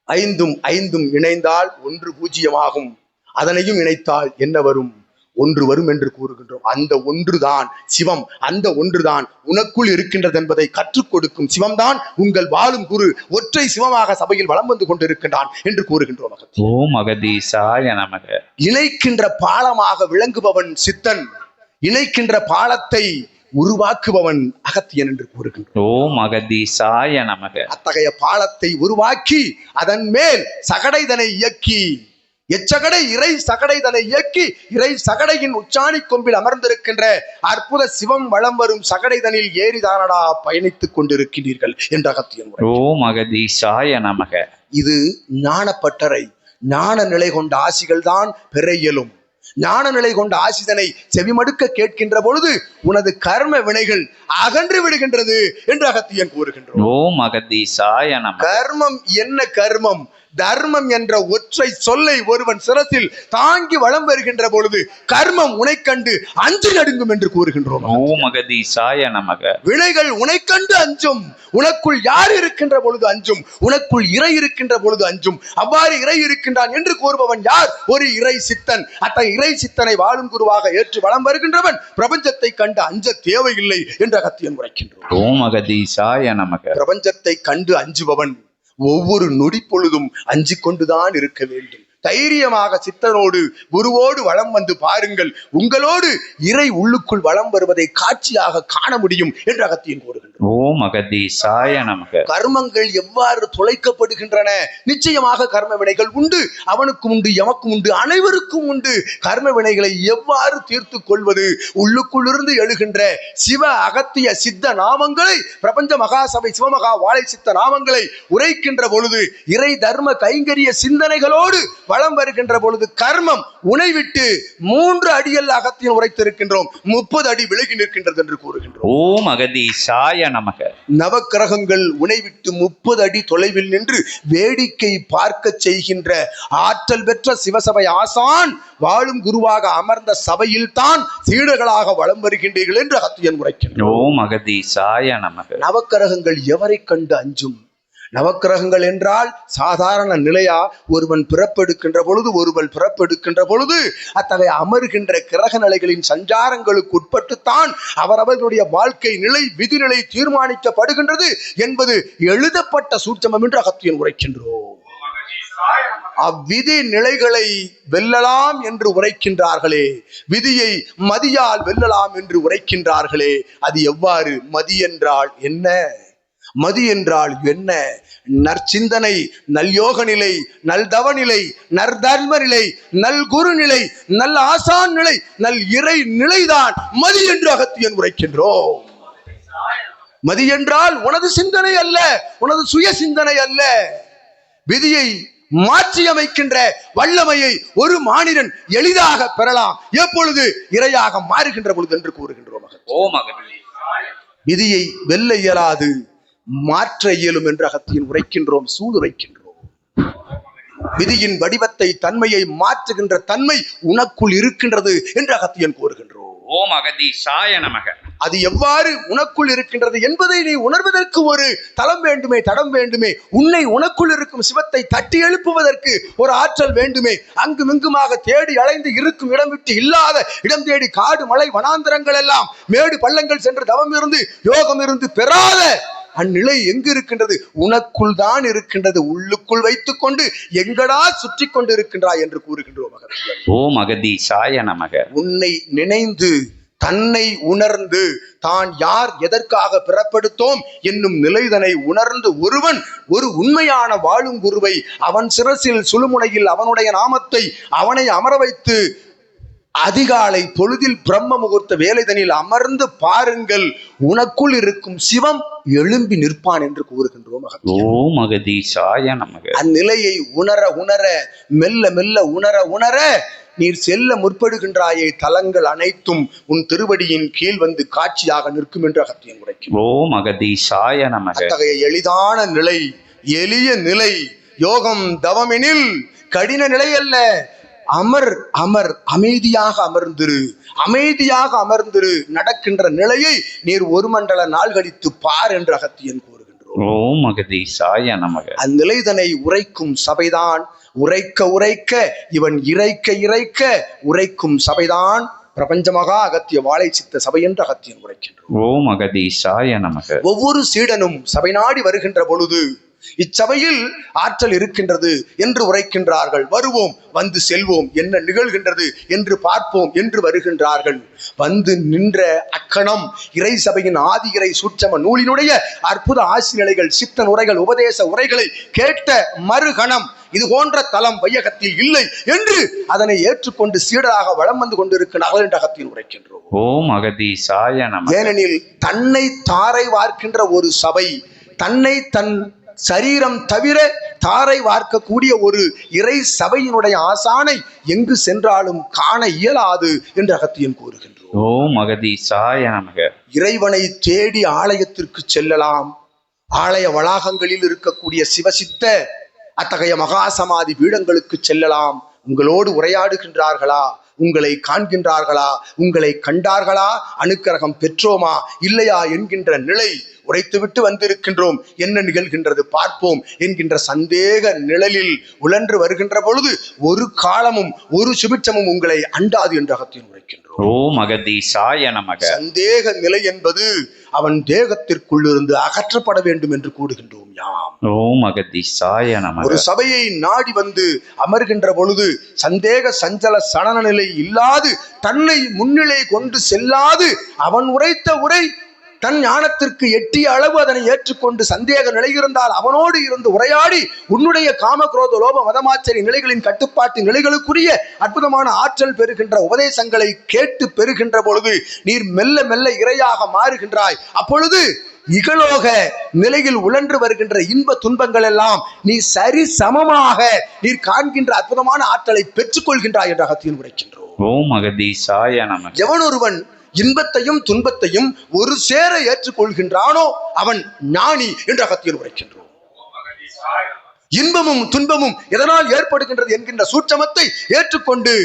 ஐந்தும் ஐந்தும் இணைந்தால் 1 பூஜ்ஜியமாகும். அதனையும் இணைத்தால் என்ன வரும்? 1 வரும் என்று கூறுகின்றோம். அந்த ஒன்றுதான் சிவம். அந்த ஒன்றுதான் உனக்குள் இருக்கின்றது என்பதை கற்றுக் கொடுக்கும் சிவம்தான் உங்கள் வாழும் குரு. ஒற்றை சிவமாக சபையில் வலம் வந்து கொண்டிருக்கின்றான் என்று கூறுகின்றோம். ஓம் அகதீசாய நமக. இணைக்கின்ற பாலமாக விளங்குபவன் சித்தன், இணைக்கின்ற பாலத்தை உருவாக்குபவன் அகத்தியன் என்று கூறுகின்றோம். ஓம் அகதீசாய நமக. அத்தகைய பாலத்தை உருவாக்கி அதன் மேல் சகடைதனை இயக்கி, எச்சகடை இறை சகடைதனை இயக்கி, இறை சகடையின் உச்சாணி கொம்பில் அமர்ந்திருக்கின்ற அற்புத சிவம் வளம் வரும் சகடைதனில் ஏறிதானடா பயணித்துக் கொண்டிருக்கிறீர்கள் என்ற அகத்தியன். ஓம் அகதீசாய நமக. இது ஞானப்பட்டறை. ஞான நிலை கொண்ட ஆசிகள் தான் பெற இயலும். ஞான நிலை கொண்ட ஆசிதனை செவிமடுக்க கேட்கின்ற பொழுது உனது கர்ம வினைகள் அகன்று விடுகின்றது என்று அகத்தியன் கூறுகின்றோம். ஓம் அகதீசாய நமக. கர்மம் என்ன கர்மம்? தர்மம் என்ற ஒற்றை சொல்லை ஒருவன் சிரசில் தாங்கி வலம் வருகின்ற பொழுது கர்மம் உனை கண்டு அஞ்சு நடுங்கும் என்று கூறுகின்றோம். ஓம் அகதீசாய நமக. வினைகள் உனை கண்டு அஞ்சும். உனக்குள் யார் இருக்கின்ற பொழுது அஞ்சும்? உனக்குள் இறை இருக்கின்ற பொழுது அஞ்சும். அவ்வாறு இறை இருக்கின்றான் என்று கூறுபவன் யார்? ஒரு இறை சித்தன். அத்தகைய இறை சித்தனை வாழும் குருவாக ஏற்று வலம் வருகின்றவன் பிரபஞ்சத்தை கண்டு அஞ்ச தேவையில்லை என்று அகத்தியன் உரைக்கின்றோம். ஓம் அகதீசாய நமக. பிரபஞ்சத்தை கண்டு அஞ்சுபவன் ஒவ்வொரு நொடி பொழுதும் அஞ்சிக் கொண்டுதான் இருக்க வேண்டும். தைரியமாக சித்தனோடு குருவோடு வலம் வந்து பாருங்கள். உங்களோடு இறை உள்ளுக்குள் வலம் வருவதை காட்சியாக காண முடியும் என்று அகத்தியன் கூறுகின்றார். ஓம் அகதீசாய நமக. கர்மங்கள் எவ்வாறு தொலைக்கப்படுகின்றன? நிச்சயமாக கர்ம வினைகள் உண்டு. அவனுக்கும் உண்டு, எமக்கும் உண்டு, அனைவருக்கும் உண்டு. கர்ம வினைகளை எவ்வாறு தீர்த்து கொள்வது? உள்ளுக்குள்ளிருந்து எழுகின்ற சிவ அகத்திய சித்த நாமங்களை, பிரபஞ்ச மகாசபை சிவமகா வாழை சித்த நாமங்களை உரைக்கின்ற பொழுது இறை தர்ம கைங்கரிய சிந்தனைகளோடு வலம் வருகின்ற பொழுது கர்மம் உனை விட்டு 3 அடியில் அகத்தியன் உரைத்திருக்கின்றோம். 30 அடி விலகி நிற்கின்றது என்று கூறுகின்றோம். ஓம் அகதீசாய நமக. நவக்கிரகங்கள் உனை விட்டு 30 அடி தொலைவில் நின்று வேடிக்கை பார்க்க செய்கின்ற ஆற்றல் பெற்ற சிவசபை ஆசான் வாழும் குருவாக அமர்ந்த சபையில் தான் சீடர்களாக வலம் வருகின்றீர்கள் என்று அகத்தியன் உரைக்கின்றோம். ஓம் அகதீசாய நமக. நவக்கிரகங்கள் எவரை கண்டு அஞ்சும்? நவக்கிரகங்கள் என்றால் சாதாரண நிலையா? ஒருவன் பிறப்பெடுக்கின்ற பொழுது அத்தகைய அமர்கின்ற கிரக நிலைகளின் சஞ்சாரங்களுக்கு உட்பட்டுத்தான் அவரவர்களுடைய வாழ்க்கை நிலை விதிநிலை தீர்மானிக்கப்படுகின்றது என்பது எழுதப்பட்ட சூட்சமம் என்று அகத்தியன் உரைக்கின்றோம். அவ்விதி நிலைகளை வெல்லலாம் என்று உரைக்கின்றார்களே, விதியை மதியால் வெல்லலாம் என்று உரைக்கின்றார்களே, அது எவ்வாறு? மதி என்றால் என்ன? மதி என்றால் என்ன? நற்சிந்தனை, நல்யோக நிலை, நல் தவ நிலை, நற்தர்ம நிலை, நல் குரு நிலை, நல் ஆசான் நிலை, நல் இறை நிலைதான் மதி என்று அகத்தியன் உரைக்கின்றோம். மதி என்றால் உனது சிந்தனை அல்ல, உனது சுய சிந்தனை அல்ல. விதியை மாற்றி அமைக்கின்ற வல்லமையை ஒரு மானிடன் எளிதாக பெறலாம் எப்பொழுது? இறையாக மாறுகின்ற பொழுது என்று கூறுகின்றோம். விதியை வெல்ல இயலாது, மாற்ற இயலும் என்று அகத்தியன் உரைக்கின்றோம், சூளுரைக்கின்றோம். விதியின் வடிவத்தை, தன்மையை மாற்றுகின்ற தன்மை உனக்குள் இருக்கின்றது என்று அகத்தியன் கூறுகின்றோம். ஓம் அகதீசாய நமக. அது எவ்வாறு உனக்குள் இருக்கின்றது என்பதை நீ உணர்வதற்கு ஒரு தளம் வேண்டுமே, தடம் வேண்டுமே. உன்னை உனக்குள் இருக்கும் சிவத்தை தட்டி எழுப்புவதற்கு ஒரு ஆற்றல் வேண்டுமே. அங்குமிங்குமாக தேடி அலைந்து இருக்கும் இடம் விட்டு இல்லாத இடம் தேடி காடு மலை வனாந்தரங்கள் எல்லாம் மேடு பள்ளங்கள் சென்று தவம் இருந்து யோகம் இருந்து பெறாத அந்நிலை எங்கு இருக்கின்றது? உனக்குள் தான் இருக்கின்றது. உள்ளுக்குள் வைத்துக் கொண்டு எங்கடா சுற்றி கொண்டு இருக்கின்றாய் என்று கூறுகின்றோம். ஓம் அகதீசாய நமக. உன்னை நினைந்து தன்னை உணர்ந்து தான் யார் எதற்காக பிறப்பெடுத்தோம் என்னும் நிலைதனை உணர்ந்து ஒருவன் ஒரு உண்மையான வாழும் குருவை அவன் சிரசில் சுழுமுனையில் அவனுடைய நாமத்தை அவனை அமர வைத்து அதிகாலை பொழுதில் பிரம்ம முகூர்த்த வேலைதனில் அமர்ந்து பாருங்கள், உனக்குள் இருக்கும் சிவம் எழும்பி நிற்பான் என்று கூறுகின்றோம். ஓம் அகதீசாய நமக. அந்நிலையை உணர உணர மெல்ல மெல்ல உணர உணர நீர் செல்ல முற்படுகின்றாயே, தலங்கள் அனைத்தும் உன் திருவடியின் கீழ் வந்து காட்சியாக நிற்கும் என்று அகத்தியன் உரைக்கும். ஓம் அகதீசாய நமக. அத்தகைய எளிதான நிலை, எளிய நிலை, யோகம் தவமெனில் கடின நிலை அல்ல. அமர் அமர் அமைதியாக அமர்ந்திரு, அமைதியாக அமர்ந்திரு. நடக்கின்ற நிலையை நீர் ஒரு மண்டல நாள் கழித்து பார் என்று அகத்தியன் கூறுகின்றோம். ஓம் அகதீசாய நமக. அந்நிலைதனை உரைக்கும் சபைதான், உரைக்க உரைக்க இவன் இறைக்க இறைக்க உரைக்கும் சபைதான் பிரபஞ்சமகா அகத்திய வாழை சித்த சபை என்று அகத்தியன் உரைக்கின்றோம். ஓம் அகதீசாய நமக. ஒவ்வொரு சீடனும் சபை நாடி வருகின்ற பொழுது இச்சபையில் ஆற்றல் இருக்கின்றது என்று உரைக்கின்றார்கள். வருவோம், வந்து செல்வோம், என்ன நிகழ்கின்றது என்று பார்ப்போம் என்று வருகின்றார்கள். வந்து நின்ற அக்கணம் இறை சபையின் ஆதி இறை சூட்சம நூலினுடைய அற்புத ஆசிரியர்கள் சித்தன் உரைகள் உபதேச உரைகளை கேட்ட மறுகணம் இது போன்ற தலம் வையகத்தில் இல்லை என்று அதனை ஏற்றுக்கொண்டு சீடராக வலம் வந்து கொண்டிருக்கிறார்கள் என்ற அகத்தியன் உரைக்கின்றோம். ஓம் அகதீசாய நமக. ஏனெனில் தன்னை தாரை வார்க்கின்ற ஒரு சபை, தன்னை தன் சரீரம் தவிர தாரை வார்க்கக்கூடிய ஒரு இறை சபையினுடைய ஆசானை எங்கு சென்றாலும் காண இயலாது என்று அகத்தியன் கூறுகின்றோம். ஓம் அகதீசாய நமக. இறைவனை தேடி ஆலயத்திற்கு செல்லலாம். ஆலய வளாகங்களில் இருக்கக்கூடிய சிவசித்த அத்தகைய மகாசமாதி பீடங்களுக்கு செல்லலாம். உங்களோடு உரையாடுகின்றார்களா? உங்களை காண்கின்றார்களா? உங்களை கண்டார்களா? அனுக்கிரகம் பெற்றோமா இல்லையா என்கின்ற நிலை உரைத்துவிட்டு வந்திருக்கின்றோம். என்ன நிகழ்கின்றது பார்ப்போம் என்கின்ற சந்தேக நிழலில் உழன்று வருகின்ற பொழுது ஒரு காலமும் ஒரு சுபிட்சமும் உங்களை அண்டாது என்று அகத்தியன் உரைக்கின்றோம். ஓம் அகதீசாய நமக. சந்தேக நிலை என்பது அவன் தேகத்திற்குள் இருந்து அகற்றப்பட வேண்டும் என்று கூறுகின்றோம் யாம். ஓம் அகதீசாய நமக. ஒரு சபையை நாடி வந்து அமர்கின்ற பொழுது சந்தேக சஞ்சல சலன நிலை இல்லாது தன்னை முன்னிலை கொண்டு செல்லாது அவன் உரைத்த உரை தன் ஞானத்திற்கு எட்டிய அளவு அதனை ஏற்றுக்கொண்டு சந்தேக நிலை இருந்தால் அவனோடு இருந்து உரையாடி உன்னுடைய காமக்ரோத லோப மதமாச்சரி நிலைகளின் கட்டுப்பாட்டு நிலைகளுக்குரிய அற்புதமான ஆற்றல் பெறுகின்ற உபதேசங்களை கேட்டு பெறுகின்ற பொழுது நீர் மெல்ல மெல்ல இறையாக மாறுகின்றாய். அப்பொழுது இகலோக நிலையில் உழன்று வருகின்ற இன்ப துன்பங்கள் எல்லாம் நீ சரி சமமாக நீர் காண்கின்ற அற்புதமான ஆற்றலை பெற்றுக் கொள்கின்றாய் என்று அகத்தியன் உரைக்கின்றோம். ஓம் அகதீசாய நமக. எவன் ஒருவன் இன்பத்தையும் துன்பத்தையும் ஒரு சேர ஏற்றுக்கொள்கின்றானோ அவன் ஞானி என்று அகத்தியன் உரைக்கின்றோம். இன்பமும் துன்பமும் எதனால் ஏற்படுகின்றது என்கின்ற சூட்சமத்தை ஏற்றுக்கொண்டு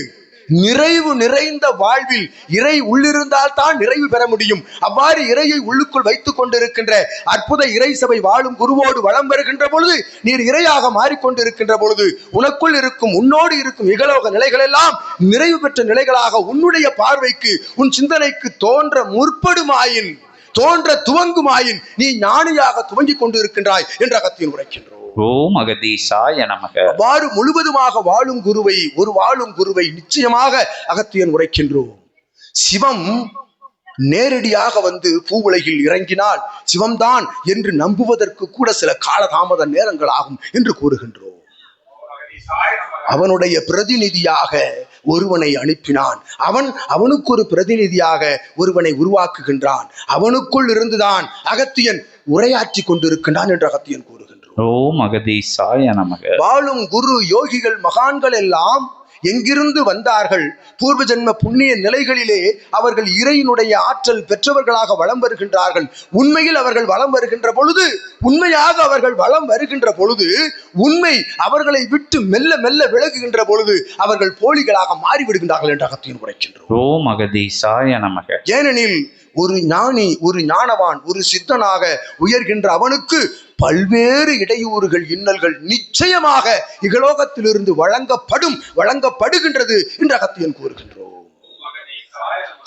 நிறைவு நிறைந்த வாழ்வில் இறை உள்ளிருந்தால் தான் நிறைவு பெற முடியும். அவ்வாறு இறையை உள்ளுக்குள் வைத்துக் கொண்டிருக்கின்ற அற்புத இறை சபை வாழும் குருவோடு வளம் வருகின்ற பொழுது நீர் இறையாக மாறிக்கொண்டிருக்கின்ற பொழுது உனக்குள் இருக்கும் உன்னோடு இருக்கும் இகலோக நிலைகள் எல்லாம் நிறைவு பெற்ற நிலைகளாக உன்னுடைய பார்வைக்கு உன் சிந்தனைக்கு தோன்ற முற்படுமாயின் தோன்ற துவங்குமாயின் நீ ஞானியாக துவங்கிக் கொண்டிருக்கின்றாய் என்று அகத்தியன் உரைக்கின்றோம். ஓம் அகதீசாய நமக. அவ்வாறு முழுவதுமாக வாழும் குருவை ஒரு வாழும் குருவை நிச்சயமாக அகத்தியன் உரைக்கின்றோம். சிவம் நேரடியாக வந்து பூவுலகில் இறங்கினால் சிவம்தான் என்று நம்புவதற்கு கூட சில காலதாமத நேரங்கள் ஆகும் என்று கூறுகின்றோம். அவனுடைய பிரதிநிதியாக ஒருவனை அனுப்பினான். அவனுக்கு ஒரு பிரதிநிதியாக ஒருவனை உருவாக்குகின்றான். அவனுக்குள் இருந்துதான் அகத்தியன் உரையாற்றி கொண்டிருக்கின்றான் என்று அகத்தியன் கூறுகின்றான். ஓம் அகதீசாய நமக. வாழும் குரு யோகிகள் மகான்கள் எல்லாம் எங்கிருந்து வந்தார்கள்? பூர்வ ஜென்ம புண்ணிய நிலைகளிலே அவர்கள் இறையினுடைய ஆற்றல் பெற்றவர்களாக வலம் வருகின்றார்கள். உண்மையில் அவர்கள் வலம் வருகின்ற பொழுது உண்மையாக அவர்கள் வலம் வருகின்ற பொழுது உண்மை அவர்களை விட்டு மெல்ல மெல்ல விலகுகின்ற பொழுது அவர்கள் போலிகளாக மாறிவிடுகின்றார்கள் என்று அகத்தியன் உரைக்கின்றோம். ஓம் அகதீசாய நமக. ஏனெனில் ஒரு ஞானி ஒரு ஞானவான் ஒரு சித்தனாக உயர்கின்ற அவனுக்கு பல்வேறு இடையூறுகள் இன்னல்கள் நிச்சயமாக இகலோகத்திலிருந்து வழங்கப்படுகின்றது என்று அகத்தியன் கூறுகின்றோம்.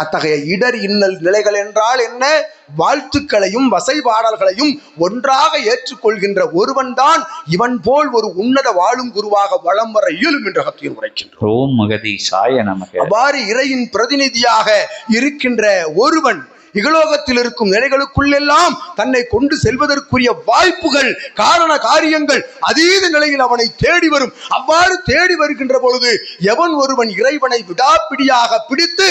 அத்தகைய இடர் இன்னல் நிலைகள் என்றால் என்ன? வாழ்த்துக்களையும் வசைபாடல்களையும் ஒன்றாக ஏற்றுக்கொள்கின்ற ஒருவன் தான் இவன் போல் ஒரு உன்னத வாழும் குருவாக வலம் வர இயலும் என்று அகத்தியன் உரைக்கின்றோம். ஓம் அகதீசாய நமக. அவ்வாறு இறையின் பிரதிநிதியாக இருக்கின்ற ஒருவன் இகலோகத்தில் இருக்கும் நிலைகளுக்குள்ளெல்லாம் தன்னை கொண்டு செல்வதற்குரிய வாய்ப்புகள் காரண காரியங்கள் அதீத நிலையில் அவனை தேடி வரும். அவ்வாறு தேடி வருகின்ற பொழுது எவன் ஒருவன் இறைவனை விடாப்பிடியாக பிடித்து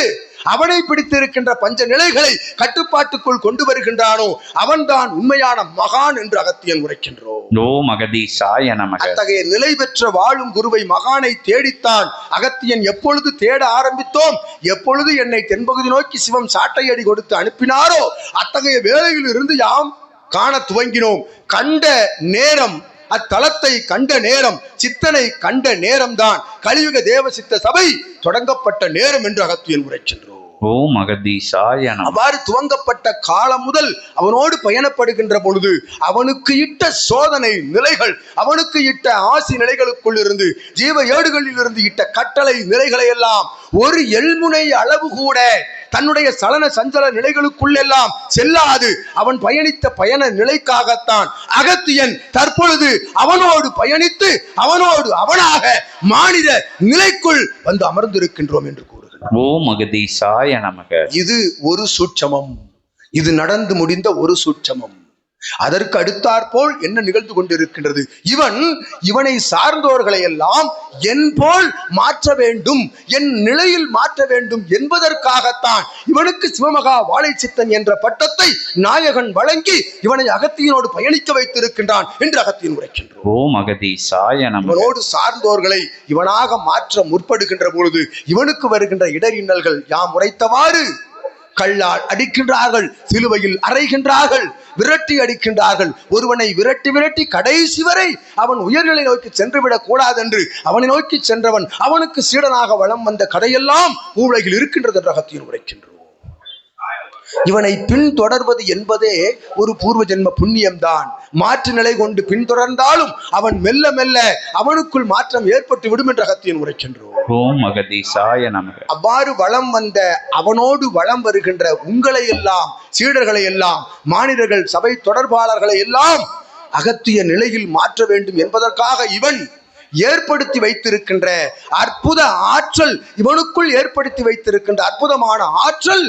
அவனை பிடித்திருக்கின்ற பஞ்ச நிலைகளை கட்டுப்பாட்டுக்குள் கொண்டு வருகின்றானோ அவன்தான் உண்மையான மகான் என்று அகத்தியன் உரைக்கின்றோம். ஓம் அகதீசாய நமக. அத்தகைய நிலை பெற்ற வாழும் குருவை மகானை தேடித்தான் அகத்தியன் எப்பொழுது தேட ஆரம்பித்தோம், எப்பொழுது என்னை தென்பகுதி நோக்கி சிவம் சாட்டையடி கொடுத்து அனுப்பினாரோ அத்தகைய வேளையில் இருந்து யாம் காண துவங்கினோம். கண்ட நேரம் அத்தலத்தை கண்ட நேரம் சித்தனை கண்ட நேரம்தான் கலியுக தேவ சித்த சபை தொடங்கப்பட்ட நேரம் என்று அகத்தியன் உரைக்கின்றோம். ஓம் அகதீசாய நமக. அவ்வாறு துவங்கப்பட்ட காலம் முதல் அவனோடு பயணப்படுகின்ற பொழுது அவனுக்கு இட்ட சோதனை நிலைகள் அவனுக்கு இட்ட ஆசி நிலைகளுக்குள் இருந்து ஜீவ ஏடுகளில் இருந்து இட்ட கட்டளை நிலைகளை எல்லாம் ஒரு எள்முனை அளவு கூட தன்னுடைய சலன சஞ்சல நிலைகளுக்குள்ளெல்லாம் செல்லாது அவன் பயணித்த பயண நிலைக்காகத்தான் அகத்தியன் தற்பொழுது அவனோடு பயணித்து அவனோடு அவனாக மாநில நிலைக்குள் வந்து அமர்ந்திருக்கின்றோம் என்று கூறுகிறார். ஓம் அகதீசாய நமக. இது ஒரு சூட்சமம். இது நடந்து முடிந்த ஒரு சூட்சமம். அதற்கு அடுத்தாற்போல் என்ன நிகழ்ந்து கொண்டிருக்கின்றது? இவனை சார்ந்தோர்களை எல்லாம் என் போல் மாற்ற வேண்டும், என் நிலையில் மாற்ற வேண்டும் என்பதற்காகத்தான் இவனுக்கு சிவமகா வாழைச்சித்தன் என்ற பட்டத்தை நாயகன் வழங்கி இவனை அகத்தியனோடு பயணிக்க வைத்திருக்கின்றான் என்று அகத்தியன் உரைக்கின்றோம். ஓம் அகதீசாய நமக. இவனோடு சார்ந்தோர்களை இவனாக மாற்ற முற்படுகின்ற பொழுது இவனுக்கு வருகின்ற இடர் இன்னல்கள் யாம் உரைத்தவாறு கல்லால் அடிக்கின்றார்கள், சிலுவையில் அறைகின்றார்கள், விரட்டி அடிக்கின்றார்கள். ஒருவனை விரட்டி விரட்டி கடைசி வரை அவன் உயர்நிலை நோக்கி சென்றுவிடக் கூடாது என்று அவனை நோக்கி சென்றவன் அவனுக்கு சீடனாக வலம் வந்த கதையெல்லாம் உலகில் இருக்கின்றது என்ற அகத்தியன் உரைக்கின்றோம். இவனை பின்தொடர்வது என்பதே ஒரு பூர்வ ஜென்ம புண்ணியம்தான். மாற்று நிலை கொண்டு பின்தொடர்ந்தாலும் அவன் மெல்ல மெல்ல அவனுக்குள் மாற்றம் ஏற்பட்டு விடும் என்ற அகத்தியன் உரைக்கின்றோம். அவ்வாறு வளம் வந்த அவனோடு வளம் வருகின்ற உங்களை எல்லாம், சீடர்களை எல்லாம், மாநிலர்கள், சபை தொடர்பாளர்களை எல்லாம் அகத்திய நிலையில் மாற்ற வேண்டும் என்பதற்காக இவன் ஏற்படுத்தி வைத்திருக்கின்ற அற்புத ஆற்றல், இவனுக்குள் ஏற்படுத்தி வைத்திருக்கின்ற அற்புதமான ஆற்றல்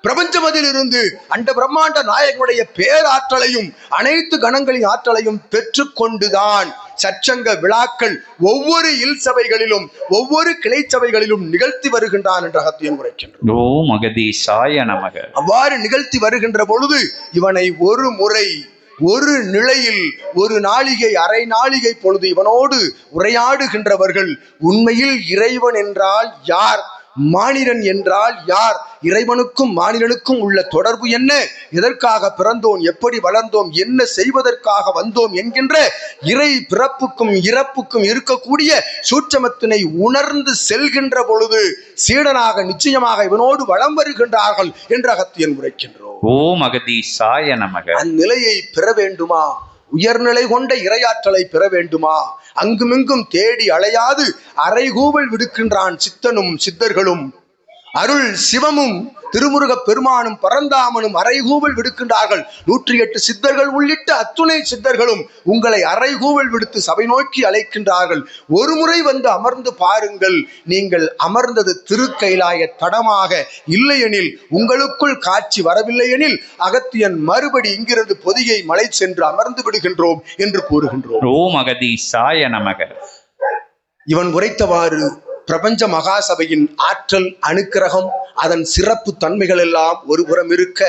பிரபஞ்சமதில் இருந்து அண்ட பிரம்மாண்ட நாயகனுடைய பேராற்றலையும் அனைத்து கணங்களின் ஆற்றலையும் பெற்றுக்கொண்டுதான் சச்சங்க விழாக்கள் ஒவ்வொரு இல் சபைகளிலும் ஒவ்வொரு கிளை சபைகளிலும் நிகழ்த்தி வருகின்றான் என்ற அகத்தியன் உரைக்கின்றோம். அவ்வாறு நிகழ்த்தி வருகின்ற பொழுது இவனை ஒரு முறை ஒரு நிலையில் ஒரு நாளிகை அரை நாளிகை பொழுது இவனோடு உரையாடுகின்றவர்கள் உண்மையில் இறைவன் என்றால் யார், மானிடன் என்றால் யார், இறைவனுக்கும் மானிடனுக்கும் உள்ள தொடர்பு என்ன, எதற்காக பிறந்தோம், எப்படி வளர்ந்தோம், என்ன செய்வதற்காக வந்தோம் என்கின்ற இறை பிறப்புக்கும் இறப்புக்கும் இருக்கக்கூடிய சூட்சமத்தினை உணர்ந்து செல்கின்ற பொழுது சீடனாக நிச்சயமாக இவனோடு வளம் வருகின்றார்கள் என்ற அகத்தியன் உரைக்கின்றோம். அந்நிலையை பெற வேண்டுமா, உயர்நிலை கொண்ட இறையாற்றலை பெற வேண்டுமா, அங்குமிங்கும் தேடி அலையாது அறைகூவல் விடுக்கின்றான் சித்தனும் சித்தர்களும். அருள் சிவமும் திருமுருக பெருமானும் பரந்தாமனும் அறைகூவல் விடுக்கின்றார்கள். 108 சித்தர்கள் உள்ளிட்ட அத்துணை சித்தர்களும் உங்களை அறைகூவல் விடுத்து சபை நோக்கி அழைக்கின்றார்கள். ஒரு முறை வந்து அமர்ந்து பாருங்கள். நீங்கள் அமர்ந்தது திருக்கைலாய தடமாக இல்லையெனில், உங்களுக்குள் காட்சி வரவில்லை எனில் அகத்தியன் மறுபடி இங்கிருந்து பொதிகை மலை சென்று அமர்ந்து விடுகின்றோம் என்று கூறுகின்றோம். இவன் உரைத்தவாறு பிரபஞ்ச மகாசபையின் ஆற்றல் அனுக்கிரகம், அதன் சிறப்பு தன்மைகள் எல்லாம் ஒருபுறம் இருக்க,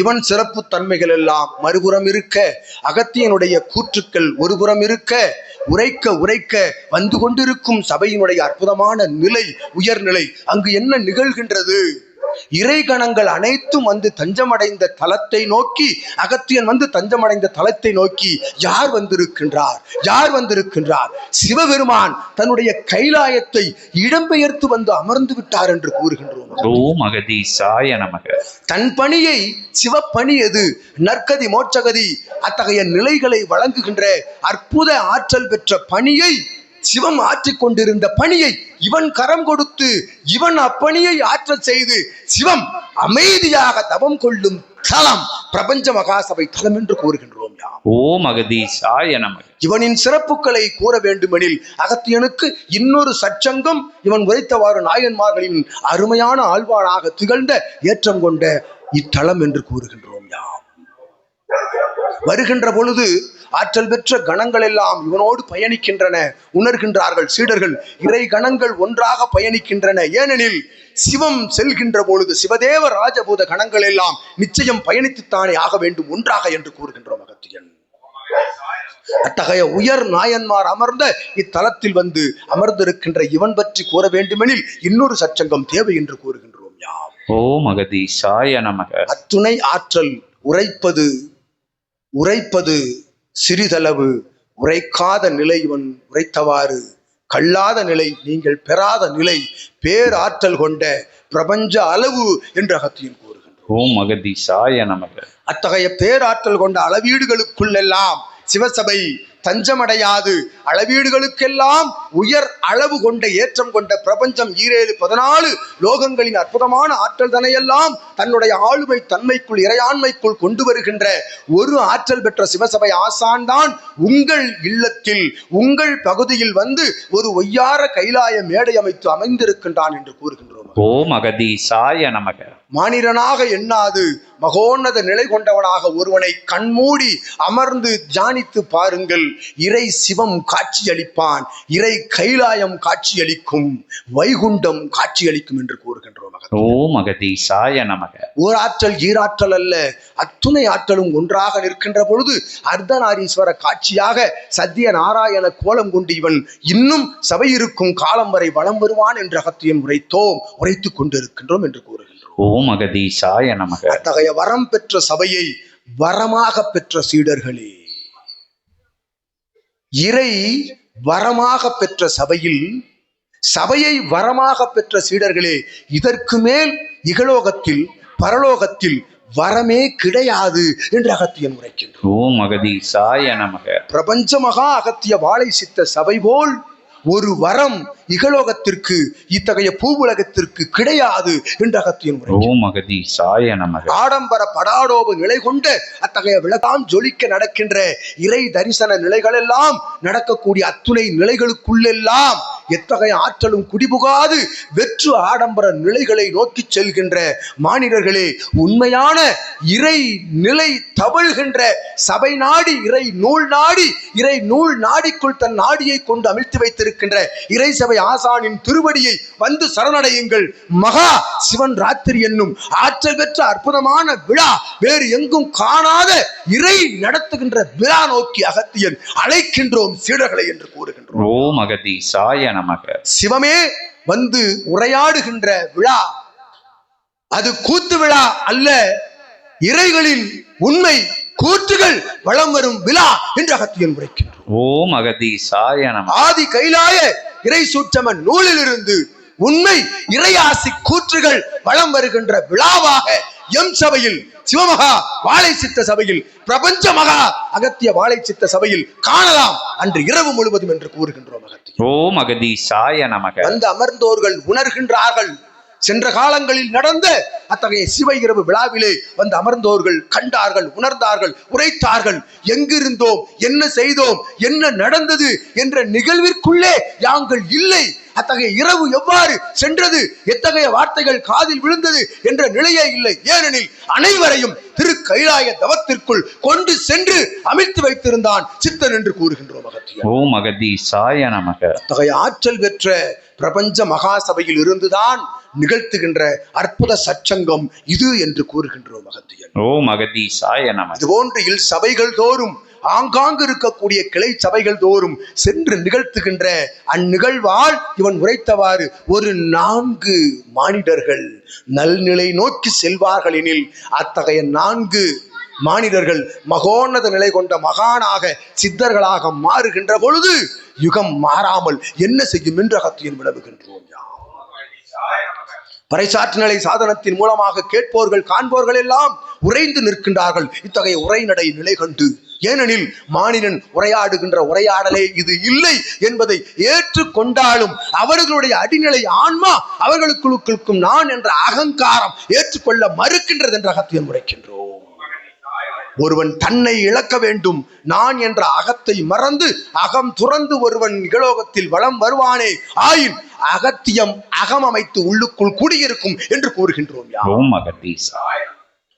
இவன் சிறப்பு தன்மைகள் எல்லாம் மறுபுறம் இருக்க, அகத்தியனுடைய கூற்றுக்கள் ஒருபுறம் இருக்க, உரைக்க உரைக்க வந்து கொண்டிருக்கும் சபையினுடைய அற்புதமான நிலை, உயர்நிலை, அங்கு என்ன நிகழ்கின்றது? இறைகணங்கள் அனைத்தும் வந்து தஞ்சமடைந்த தலத்தை நோக்கி, அகத்தியன் வந்து தஞ்சமடைந்த தலத்தை நோக்கி யார் வந்திருக்கின்றார், யார் வந்திருக்கின்றார்? சிவபெருமான் தன்னுடைய கைலாயத்தை இடம்பெயர்த்து வந்து அமர்ந்து விட்டார் என்று கூறுகின்றோம். தன் பணியை, சிவப்பணி எது, நற்கதி மோட்சகதி, அத்தகைய நிலைகளை வழங்குகின்ற அற்புத ஆற்றல் பெற்ற பணியை, சிவம் ஆற்றிக் கொண்டிருந்த பணியை இவன் கரம் கொடுத்து இவன் அப்பணியை ஆற்றல் செய்து சிவம் அமைதியாக தவம் கொள்ளும் தலம் பிரபஞ்ச மகாசபை தலம் என்று கூறுகின்றோம். இவனின் சிறப்புகளை கூற வேண்டுமெனில் அகத்தியனுக்கு இன்னொரு சச்சங்கம் இவன் உரைத்தவாறு நாயன்மார்களின் அருமையான ஆழ்வானாக திகழ்ந்த ஏற்றம் கொண்ட இத்தலம் என்று கூறுகின்றோம். வருகின்ற பொழுது ஆற்றல் பெற்ற கணங்கள் எல்லாம் இவனோடு பயணிக்கின்றன, உணர்கின்றார்கள் சீடர்கள். இறை கணங்கள் ஒன்றாக பயணிக்கின்றன. ஏனெனில் சிவம் செல்கின்ற பொழுது சிவதேவ ராஜபூத கணங்கள் எல்லாம் நிச்சயம் பயணித்துத்தானே ஆக வேண்டும் ஒன்றாக என்று கூறுகின்றோம் அகத்தியன். அத்தகைய உயர் நாயன்மார் அமர்ந்த இத்தலத்தில் வந்து அமர்ந்திருக்கின்ற இவன் பற்றி கூற வேண்டுமெனில் இன்னொரு சச்சங்கம் தேவை என்று கூறுகின்றோம். அத்துணை ஆற்றல் உரைப்பது சிறிதளவு, உரைக்காத நிலை இவன் உரைத்தவாறு கல்லாத நிலை, நீங்கள் பெறாத நிலை, பேராற்றல் கொண்ட பிரபஞ்ச அளவு என்று அகத்தியன் கூறுகின்றோம். அத்தகைய பேராற்றல் கொண்ட அளவீடுகளுக்குள்ளெல்லாம் சிவசபை தஞ்சமடையாது, அளவீடுகளுக்கெல்லாம் உயர் அளவு கொண்ட ஏற்றம் கொண்ட பிரபஞ்சம் 14 லோகங்களின் அற்புதமான ஆற்றல் தனையெல்லாம் தன்னுடைய ஆளுமை தன்மைக்குள், இறையாண்மைக்குள் கொண்டு வருகின்ற ஒரு ஆற்றல் பெற்ற சிவசபை ஆசான் தான் உங்கள் இல்லத்தில், உங்கள் பகுதியில் வந்து ஒரு ஒய்யார கைலாய மேடை அமைத்து அமைந்திருக்கின்றான் என்று கூறுகின்றோம். மானிடனாக எண்ணாது மகோன்னத நிலை கொண்டவனாக ஒருவனை கண்மூடி அமர்ந்து தியானித்து பாருங்கள். இறை சிவம் காட்சியளிப்பான், இறை கைலாயம் காட்சியளிக்கும், வைகுண்டம் காட்சியளிக்கும் என்று கூறுகின்றோம். ஓர் ஆற்றல் ஈராற்றல் அல்ல, அத்துணை ஆற்றலும் ஒன்றாக நிற்கின்ற பொழுது அர்த்தநாரீஸ்வர காட்சியாக சத்திய நாராயண கோலம் கொண்டு இவன் இன்னும் சபை இருக்கும் காலம் வரை வலம் வருவான் என்று அகத்தியன் உரைத்துக் கொண்டிருக்கின்றோம் என்று கூறுகின்றோம். ஓம் அகதீசாய நமக. அத்தகைய வரம் பெற்ற சபையை வரமாக பெற்ற சீடர்களே, இறை வரமாக பெற்ற சபையில் சபையை வரமாக பெற்ற சீடர்களே, இதற்கு மேல் இகலோகத்தில் பரலோகத்தில் வரமே கிடையாது என்று அகத்தியன் உரைக்கின்றார். ஓம் அகதீசாய நமக. பிரபஞ்ச மகா அகத்திய வாழை சித்த சபை போல் ஒரு வரம் இகலோகத்திற்கு இத்தகைய பூவுலகத்திற்கு கிடையாது என்று அகத்தியன் உரைக்கின்றார். ஓம் அகதீசாய நமக. ஆடம்பர படாடோபு நிலை கொண்ட அத்தகைய விளக்காம் ஜொலிக்க நடக்கின்ற இறை தரிசன நிலைகள் எல்லாம் நடக்கக்கூடிய அத்துணை நிலைகளுக்குள்ளெல்லாம் எத்தகைய ஆற்றலும் குடிபுகாது வெற்று ஆடம்பர நிலைகளை நோக்கி செல்கின்ற மானிடர்களே, உண்மையான இறை நிலை தவழ்கின்ற சபை நாடி இறை நூல் நாடிக்குள் தன் நாடியை கொண்டு அமிழ்த்து வைத்திருக்கின்ற இறை சபை ஆசானின் திருவடியை வந்து சரணடையுங்கள். மகா சிவன் ராத்திரி என்னும் ஆற்றல் பெற்ற அற்புதமான விழா வேறு எங்கும் காணாத இறை நடத்துகின்ற விழா நோக்கி அகத்தியன் அழைக்கின்றோம் சீடர்களை என்று கூறுகின்றோம். ஓம் அகதீசாய நமக. சிவமே வந்து உரையாடுகின்ற விழா, அது கூத்து விழா அல்ல, இறைகளின் உண்மை கூற்றுகள் வளம் வரும் விழா என்று அகத்தியன் உரைக்கின்றோம். ஓம் அகதீசாய நமக. ஆதி கைலாய இறை சூட்சம நூலிலிருந்து உண்மை இறையாசி கூற்றுகள் வளம் வருகின்ற விழாவாக எம் சபையில் சிவமகா வாழை சித்த சபையில் பிரபஞ்ச மகா அகத்திய வாழை சித்த சபையில் காணலாம் அன்று இரவு முழுவதும் என்று கூறுகின்றோம். அகத்திய ஓம் அகதீசாய நமக. வந்து அமர்ந்தோர்கள் உணர்கின்றார்கள். சென்ற காலங்களில் நடந்த அத்தகைய சிவ இரவு விழாவிலே வந்து அமர்ந்தோர்கள் கண்டார்கள், உணர்ந்தார்கள், உரைத்தார்கள். எங்கிருந்தோம், என்ன செய்தோம், என்ன நடந்தது என்ற நிகழ்விற்குள்ளே யாங்கள் இல்லை. அத்தகைய இரவு எவ்வாறு சென்றது, எத்தகைய வார்த்தைகள் காதில் விழுந்தது என்ற நிலையே இல்லை. ஏனெனில் அனைவரையும் திரு கைலாய தவத்திற்குள் கொண்டு சென்று அமிழ்த்து வைத்திருந்தான் சித்தன் என்று கூறுகின்றோம். அகத்தியன். ஓம் அகதீசாய நமக. அத்தகைய ஆற்றல் பெற்ற பிரபஞ்ச மகா சபையில் இருந்துதான் நிகழ்த்துகின்ற அற்புத சச்சங்கம் இது என்று கூறுகின்றோம். அகத்தியன். ஓம் அகதீசாய நமக. இது போன்று சபைகள் தோறும் ஆங்காங்கு இருக்கக்கூடிய கிளை சபைகள் தோறும் சென்று நிகழ்த்துகின்ற அந்நிகழ்வால் இவன் உரைத்தவாறு ஒரு 4 மானிடர்கள் நல்நிலை நோக்கி செல்வார்கள் எனில் அத்தகைய 4 மானிடர்கள் மகோன்னத நிலை கொண்ட மகானாக சித்தர்களாக மாறுகின்ற பொழுது யுகம் மாறாமல் என்ன செய்யும் என்று அகத்தியன் விளவுகின்றோம். பறைசாற்று நிலை சாதனத்தின் மூலமாக கேட்போர்கள் காண்போர்கள் எல்லாம் உறைந்து நிற்கின்றார்கள் இத்தகைய உரைநடை நிலை கண்டு. ஏனெனில் மானிடன் உரையாடுகின்ற உரையாடலே இது இல்லை என்பதை ஏற்றுக்கொண்டாலும் அவர்களுடைய அடிநிலை ஆன்மா அவர்களுக்குள்ளுக்கும் நான் என்ற அகங்காரம் ஏற்றுக்கொள்ள மறுக்கின்றது என்ற அகத்தியன் உரைக்கின்றோம். ஒருவன் தன்னை இழக்க வேண்டும், நான் என்ற அகத்தை மறந்து அகம் துறந்து ஒருவன் இகலோகத்தில் வலம் வருவானே ஆயின் அகத்தியம் அகம் அமைத்து உள்ளுக்குள் கூடியிருக்கும் என்று கூறுகின்றோம்.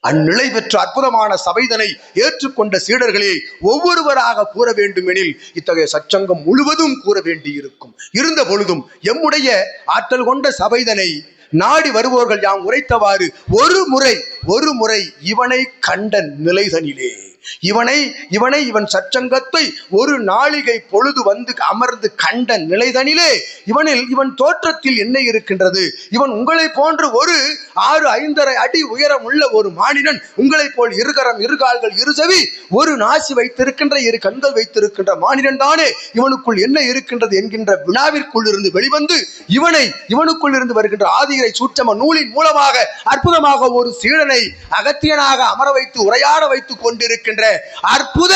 அந்நிலை பெற்ற அற்புதமான சபைதனை ஏற்றுக்கொண்ட சீடர்களே ஒவ்வொருவராக கூற வேண்டும் எனில் இத்தகைய சச்சங்கம் முழுவதும் கூற வேண்டியிருக்கும். இருந்த பொழுதும் எம்முடைய ஆற்றல் கொண்ட சபைதனை நாடி வருவோர்கள் யாம் உரைத்தவாறு ஒரு முறை இவனை கண்ட நிலைதனிலே இவன் சச்சங்கத்தை ஒரு நாளிகை பொழுது வந்து அமர்ந்து கண்ட நிலைதனிலே இவன் தோற்றத்தில் என்ன இருக்கின்றது, இவன் உங்களை போன்று ஒரு 6-5.5 அடி உயரம் உள்ள ஒரு மானிடன், உங்களை போல் 2 கரம் 2 கால்கள் 2 செவி 1 நாசி வைத்திருக்கின்ற 2 கண்கள் வைத்திருக்கின்ற மானிடன் தானே இவனுக்குள் என்ன இருக்கின்றது என்கின்ற வினாவிற்குள் இருந்து வெளிவந்து இவனுக்குள் இருந்து வருகின்ற ஆதிரை சூட்சம நூலின் மூலமாக அற்புதமாக ஒரு சீடனை அகத்தியனாக அமர வைத்து உரையாட வைத்துக் கொண்டிருக்கின்ற அற்புத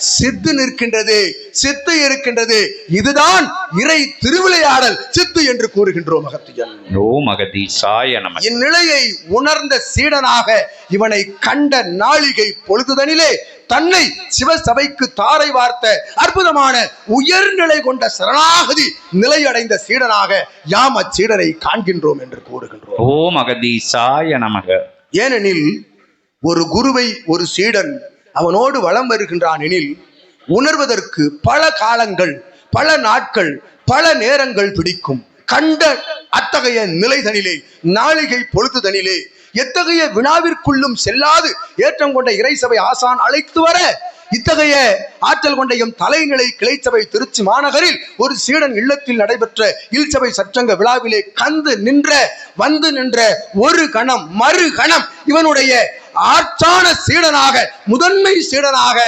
சித்து நிற்கின்றது, சித்து இருக்கின்றது. இதுதான் இறை திருவிளையாடல் சித்து என்று கூறுகின்றோம். அகத்தியன். ஓம் அகதீசாய நமக. இந்நிலையை உணர்ந்த சீடனாக இவனை கண்ட நாளிகை பொழுதுதனிலே தன்னை சிவசபைக்கு தாரை வார்த்த அற்புதமான உயர்நிலை கொண்ட சரணாகதி நிலையடைந்த சீடனாக யாம் அச்சீடனை காண்கின்றோம் என்று கூறுகின்றோம். ஓம் அகதீசாய நமக. ஏனெனில் ஒரு குருவை ஒரு சீடன் அவனோடு வலம் வருகின்றான் எனில் உணர்வதற்கு பல காலங்கள், பல நாட்கள், பல நேரங்கள் பிடிக்கும். கண்ட அத்தகைய நிலைதனிலே நாளிகை பொழுதுதனிலே எத்தகைய வினாவிற்குள்ளும் செல்லாது ஏற்றம் கொண்ட இறைசபை ஆசான் அழைத்து வர இத்தகைய ஆற்றல் கொண்ட எம் தலைநிலை கிளைச்சபை திருச்சி மாநகரில் ஒரு சீடன் இல்லத்தில் நடைபெற்ற இல்சபை சற்றங்க விழாவிலே வந்து நின்ற ஒரு கணம் மறு கணம் இவனுடைய ஆற்றான சீடனாக முதன்மை சீடனாக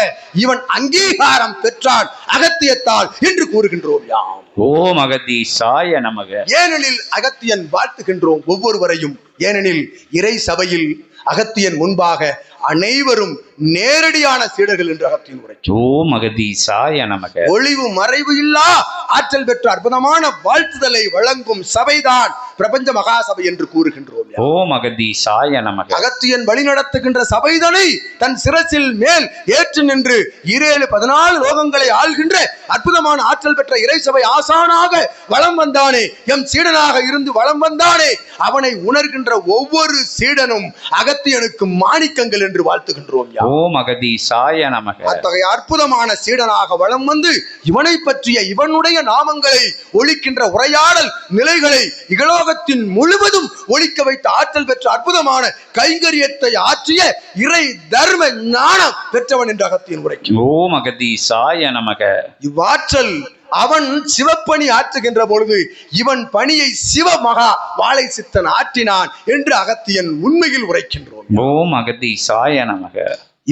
இவன் அங்கீகாரம் பெற்றான் அகத்தியத்தால் என்று கூறுகின்றோம் யாம். ஓம் அகதீசாய நமக. ஏனெனில் அகத்தியன் வாழ்த்துகின்றோம் ஒவ்வொருவரையும். ஏனெனில் இறை சபையில் அகத்தியன் முன்பாக அனைவரும் நேரடியான சீடர்கள் என்று அகத்தியன் உரைக்கும். ஓம் அகதீசாய நமக. ஒளிவு மறைவு இல்லா ஆற்றல் பெற்ற அற்புதமான வாழ்த்துதலை வழங்கும் சபைதான் பிரபஞ்ச மகாசபை என்று கூறுகின்றோம். ஓம் அகதீசாய நமக. அகத்தியன் வழி நடத்துகின்ற சபைதனை தன் சிரசில் மேல் ஏற்று நின்று 14 லோகங்களை ஆள்கின்ற அற்புதமான ஆற்றல் பெற்ற இறை சபை ஆசானாக வலம் வந்தானே, எம் சீடனாக இருந்து வலம் வந்தானே, அவனை உணர்கின்ற ஒவ்வொரு சீடனும் அகத்தியனுக்கு மாணிக்கங்கள் என்று வாழ்த்துகின்றோம். ஓம் அகதீசாய நமக. அத்தகைய அற்புதமான சீடனாக வலம் வந்து இவனை பற்றிய இவனுடைய நாமங்களை ஒலிக்கின்ற உரையாடல் நிலைகளை இகலோகத்தின் முழுவதும் ஒலிக்க வைத்த ஆற்றல் பெற்ற அற்புதமான கைங்கரியத்தை ஆற்றிய இறை தர்ம ஞானம் பெற்றவன் என்று அகத்தியன் உரைக்கும். ஓம் அகதீசாய நமக. இவ்வாற்றல் அவன் சிவப்பணி ஆற்றுகின்ற பொழுது இவன் பணியை சிவமகா வாழை சித்தன் ஆற்றினான் என்று அகத்தியன் உண்மையில் உரைக்கின்றோம். ஓம் அகதீசாய நமக.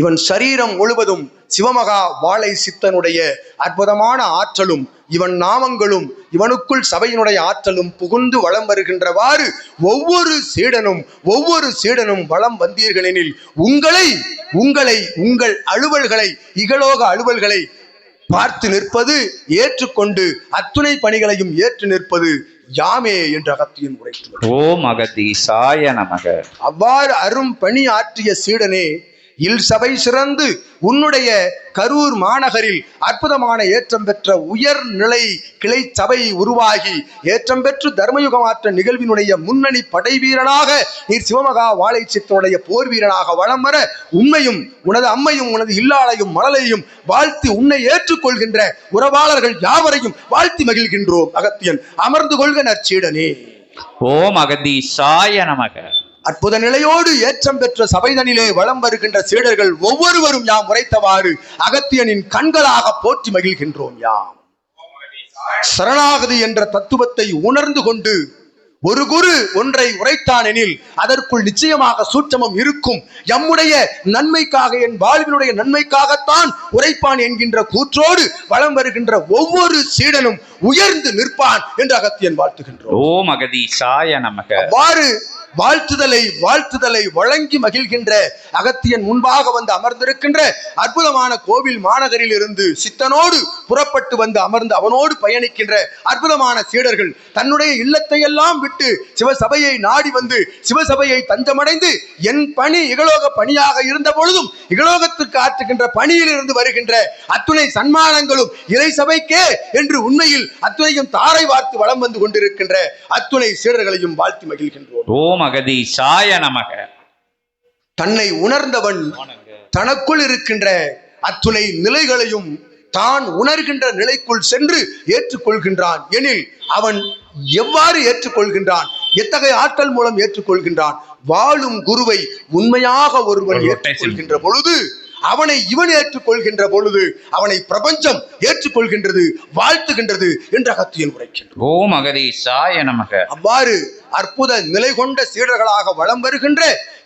இவன் சரீரம் முழுவதும் சிவமகா வாழை சித்தனுடைய அற்புதமான ஆற்றலும் இவன் நாமங்களும் இவனுக்குள் சபையினுடைய ஆற்றலும் புகுந்து வளம் வருகின்றவாறு ஒவ்வொரு சீடனும் வளம் வந்தீர்களெனில் உங்கள் அலுவல்களை இகலோக அலுவல்களை பார்த்து நிற்பது, ஏற்றுக்கொண்டு அத்துணை பணிகளையும் ஏற்று நிற்பது யாமே என்று அகத்தியன் உரைத்தார். ஓம் அகதீசாய நமக. அவ்வாறு அரும் பணி ஆற்றிய சீடனே, இல் சபை சிறந்து உன்னுடைய கரூர் மாநகரில் அற்புதமான ஏற்றம் பெற்ற உயர்நிலை கிளை சபை உருவாகி ஏற்றம் பெற்று தர்மயுகமாற்ற நிகழ்வினுடைய முன்னணி படை வீரனாக நீர் சிவமகா வாழை சித்தனுடைய போர் வீரனாக வலம் வர உண்மையும் உனது அம்மையும் உனது இல்லாளையும் மழலையும் வாழ்த்தி உன்னை ஏற்றுக்கொள்கின்ற உறவாளர்கள் யாவரையும் வாழ்த்தி மகிழ்கின்றோம். அகத்தியன் அமர்ந்து கொள்க நற்சீடனே. ஓம் அகதீசாய நமக. அற்புத நிலையோடு ஏற்றம் பெற்ற சபைதனிலே வலம் வருகின்ற சீடர்கள் ஒவ்வொருவரும் யாம் உரைத்தவாறு அகத்தியனின் கண்களாக போற்றி மகிழ்கின்றோம். யாம் சரணாகதி என்ற தத்துவத்தை உணர்ந்து கொண்டு ஒரு குரு ஒன்றை உரைத்தானெனில் அதற்குள் நிச்சயமாக சூட்சமம் இருக்கும். எம்முடைய நன்மைக்காக, என் வாழ்வினுடைய நன்மைக்காகத்தான் உரைப்பான் என்கின்ற கூற்றோடு வலம் வருகின்ற ஒவ்வொரு சீடனும் உயர்ந்து நிற்பான் என்று அகத்தியன் வாழ்த்துகின்றோம். ஓம் அகதீசாய நமக. அவ்வாறு வாழ்த்துதலை வழங்கி மகிழ்கின்ற அகத்தியன் முன்பாக வந்து அமர்ந்திருக்கின்ற அற்புதமான கோவில் மாநகரில் இருந்து சித்தனோடு புறப்பட்டு வந்து அமர்ந்து அவனோடு பயணிக்கின்ற அற்புதமான சீடர்கள் தன்னுடைய இல்லத்தை எல்லாம் விட்டு சிவசபையை நாடி வந்து சிவசபையை தஞ்சமடைந்து என் பணி இகலோக பணியாக இருந்த பொழுதும் இகலோகத்திற்கு ஆற்றுகின்ற பணியில் இருந்து வருகின்ற அத்துணை சன்மானங்களும் இறை சபைக்கே என்று உண்மையில் அத்துணையும் தாரை வார்த்து வலம் வந்து கொண்டிருக்கின்ற அத்துணை சீடர்களையும் வாழ்த்தி மகிழ்கின்றோம். ஓம் அகதீசாய நமக. தன்னை உணர்ந்தவன் தனக்குள் இருக்கின்ற அத்துணை நிலைகளையும் தான் உணர்கின்ற நிலைக்குள் சென்று ஏற்றுக்கொள்கின்றான். எனில் அவன் எவ்வாறு ஏற்றுக்கொள்கின்றான், எத்தகைய ஆற்றல் மூலம் ஏற்றுக்கொள்கின்றான்? வாழும் குருவை உண்மையாக ஒருவன் ஏற்றுக்கொள்கின்ற பொழுது, அவனை இவன் ஏற்றுக்கொள்கின்ற பொழுது அவனை பிரபஞ்சம் ஏற்றுக்கொள்கின்றது, வாழ்த்துகின்றது என்று அகத்தியன் உரைக்கின்றான். ஓம் அகதீசாய நமக. அவ்வாறு அற்புத நிலை கொண்ட சீடர்களாக வலம் வருகின்ற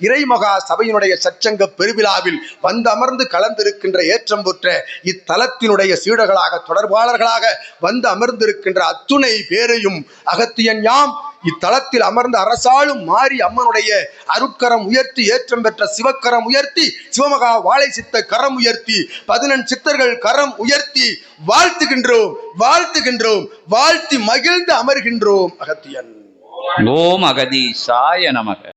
இறைமகா சபையினுடைய சச்சங்க பெருவிழாவில் வந்து அமர்ந்து கலந்திருக்கின்ற ஏற்றம் பெற்ற இத்தலத்தினுடைய சீடர்களாக தொடர்பாளர்களாக வந்து அமர்ந்திருக்கின்ற அத்துணை பேரையும் அகத்தியன் யாம் இத்தலத்தில் அமர்ந்த அரசாளும் மாறி அம்மனுடைய அருட்கரம் உயர்த்தி ஏற்றம் பெற்ற சிவக்கரம் உயர்த்தி சிவமகா வாழை சித்த கரம் உயர்த்தி 14 சித்தர்கள் கரம் உயர்த்தி வாழ்த்துகின்றோம் வாழ்த்தி மகிழ்ந்து அமர்கின்றோம். அகத்தியன். ஓம் அகதீசாய நமக.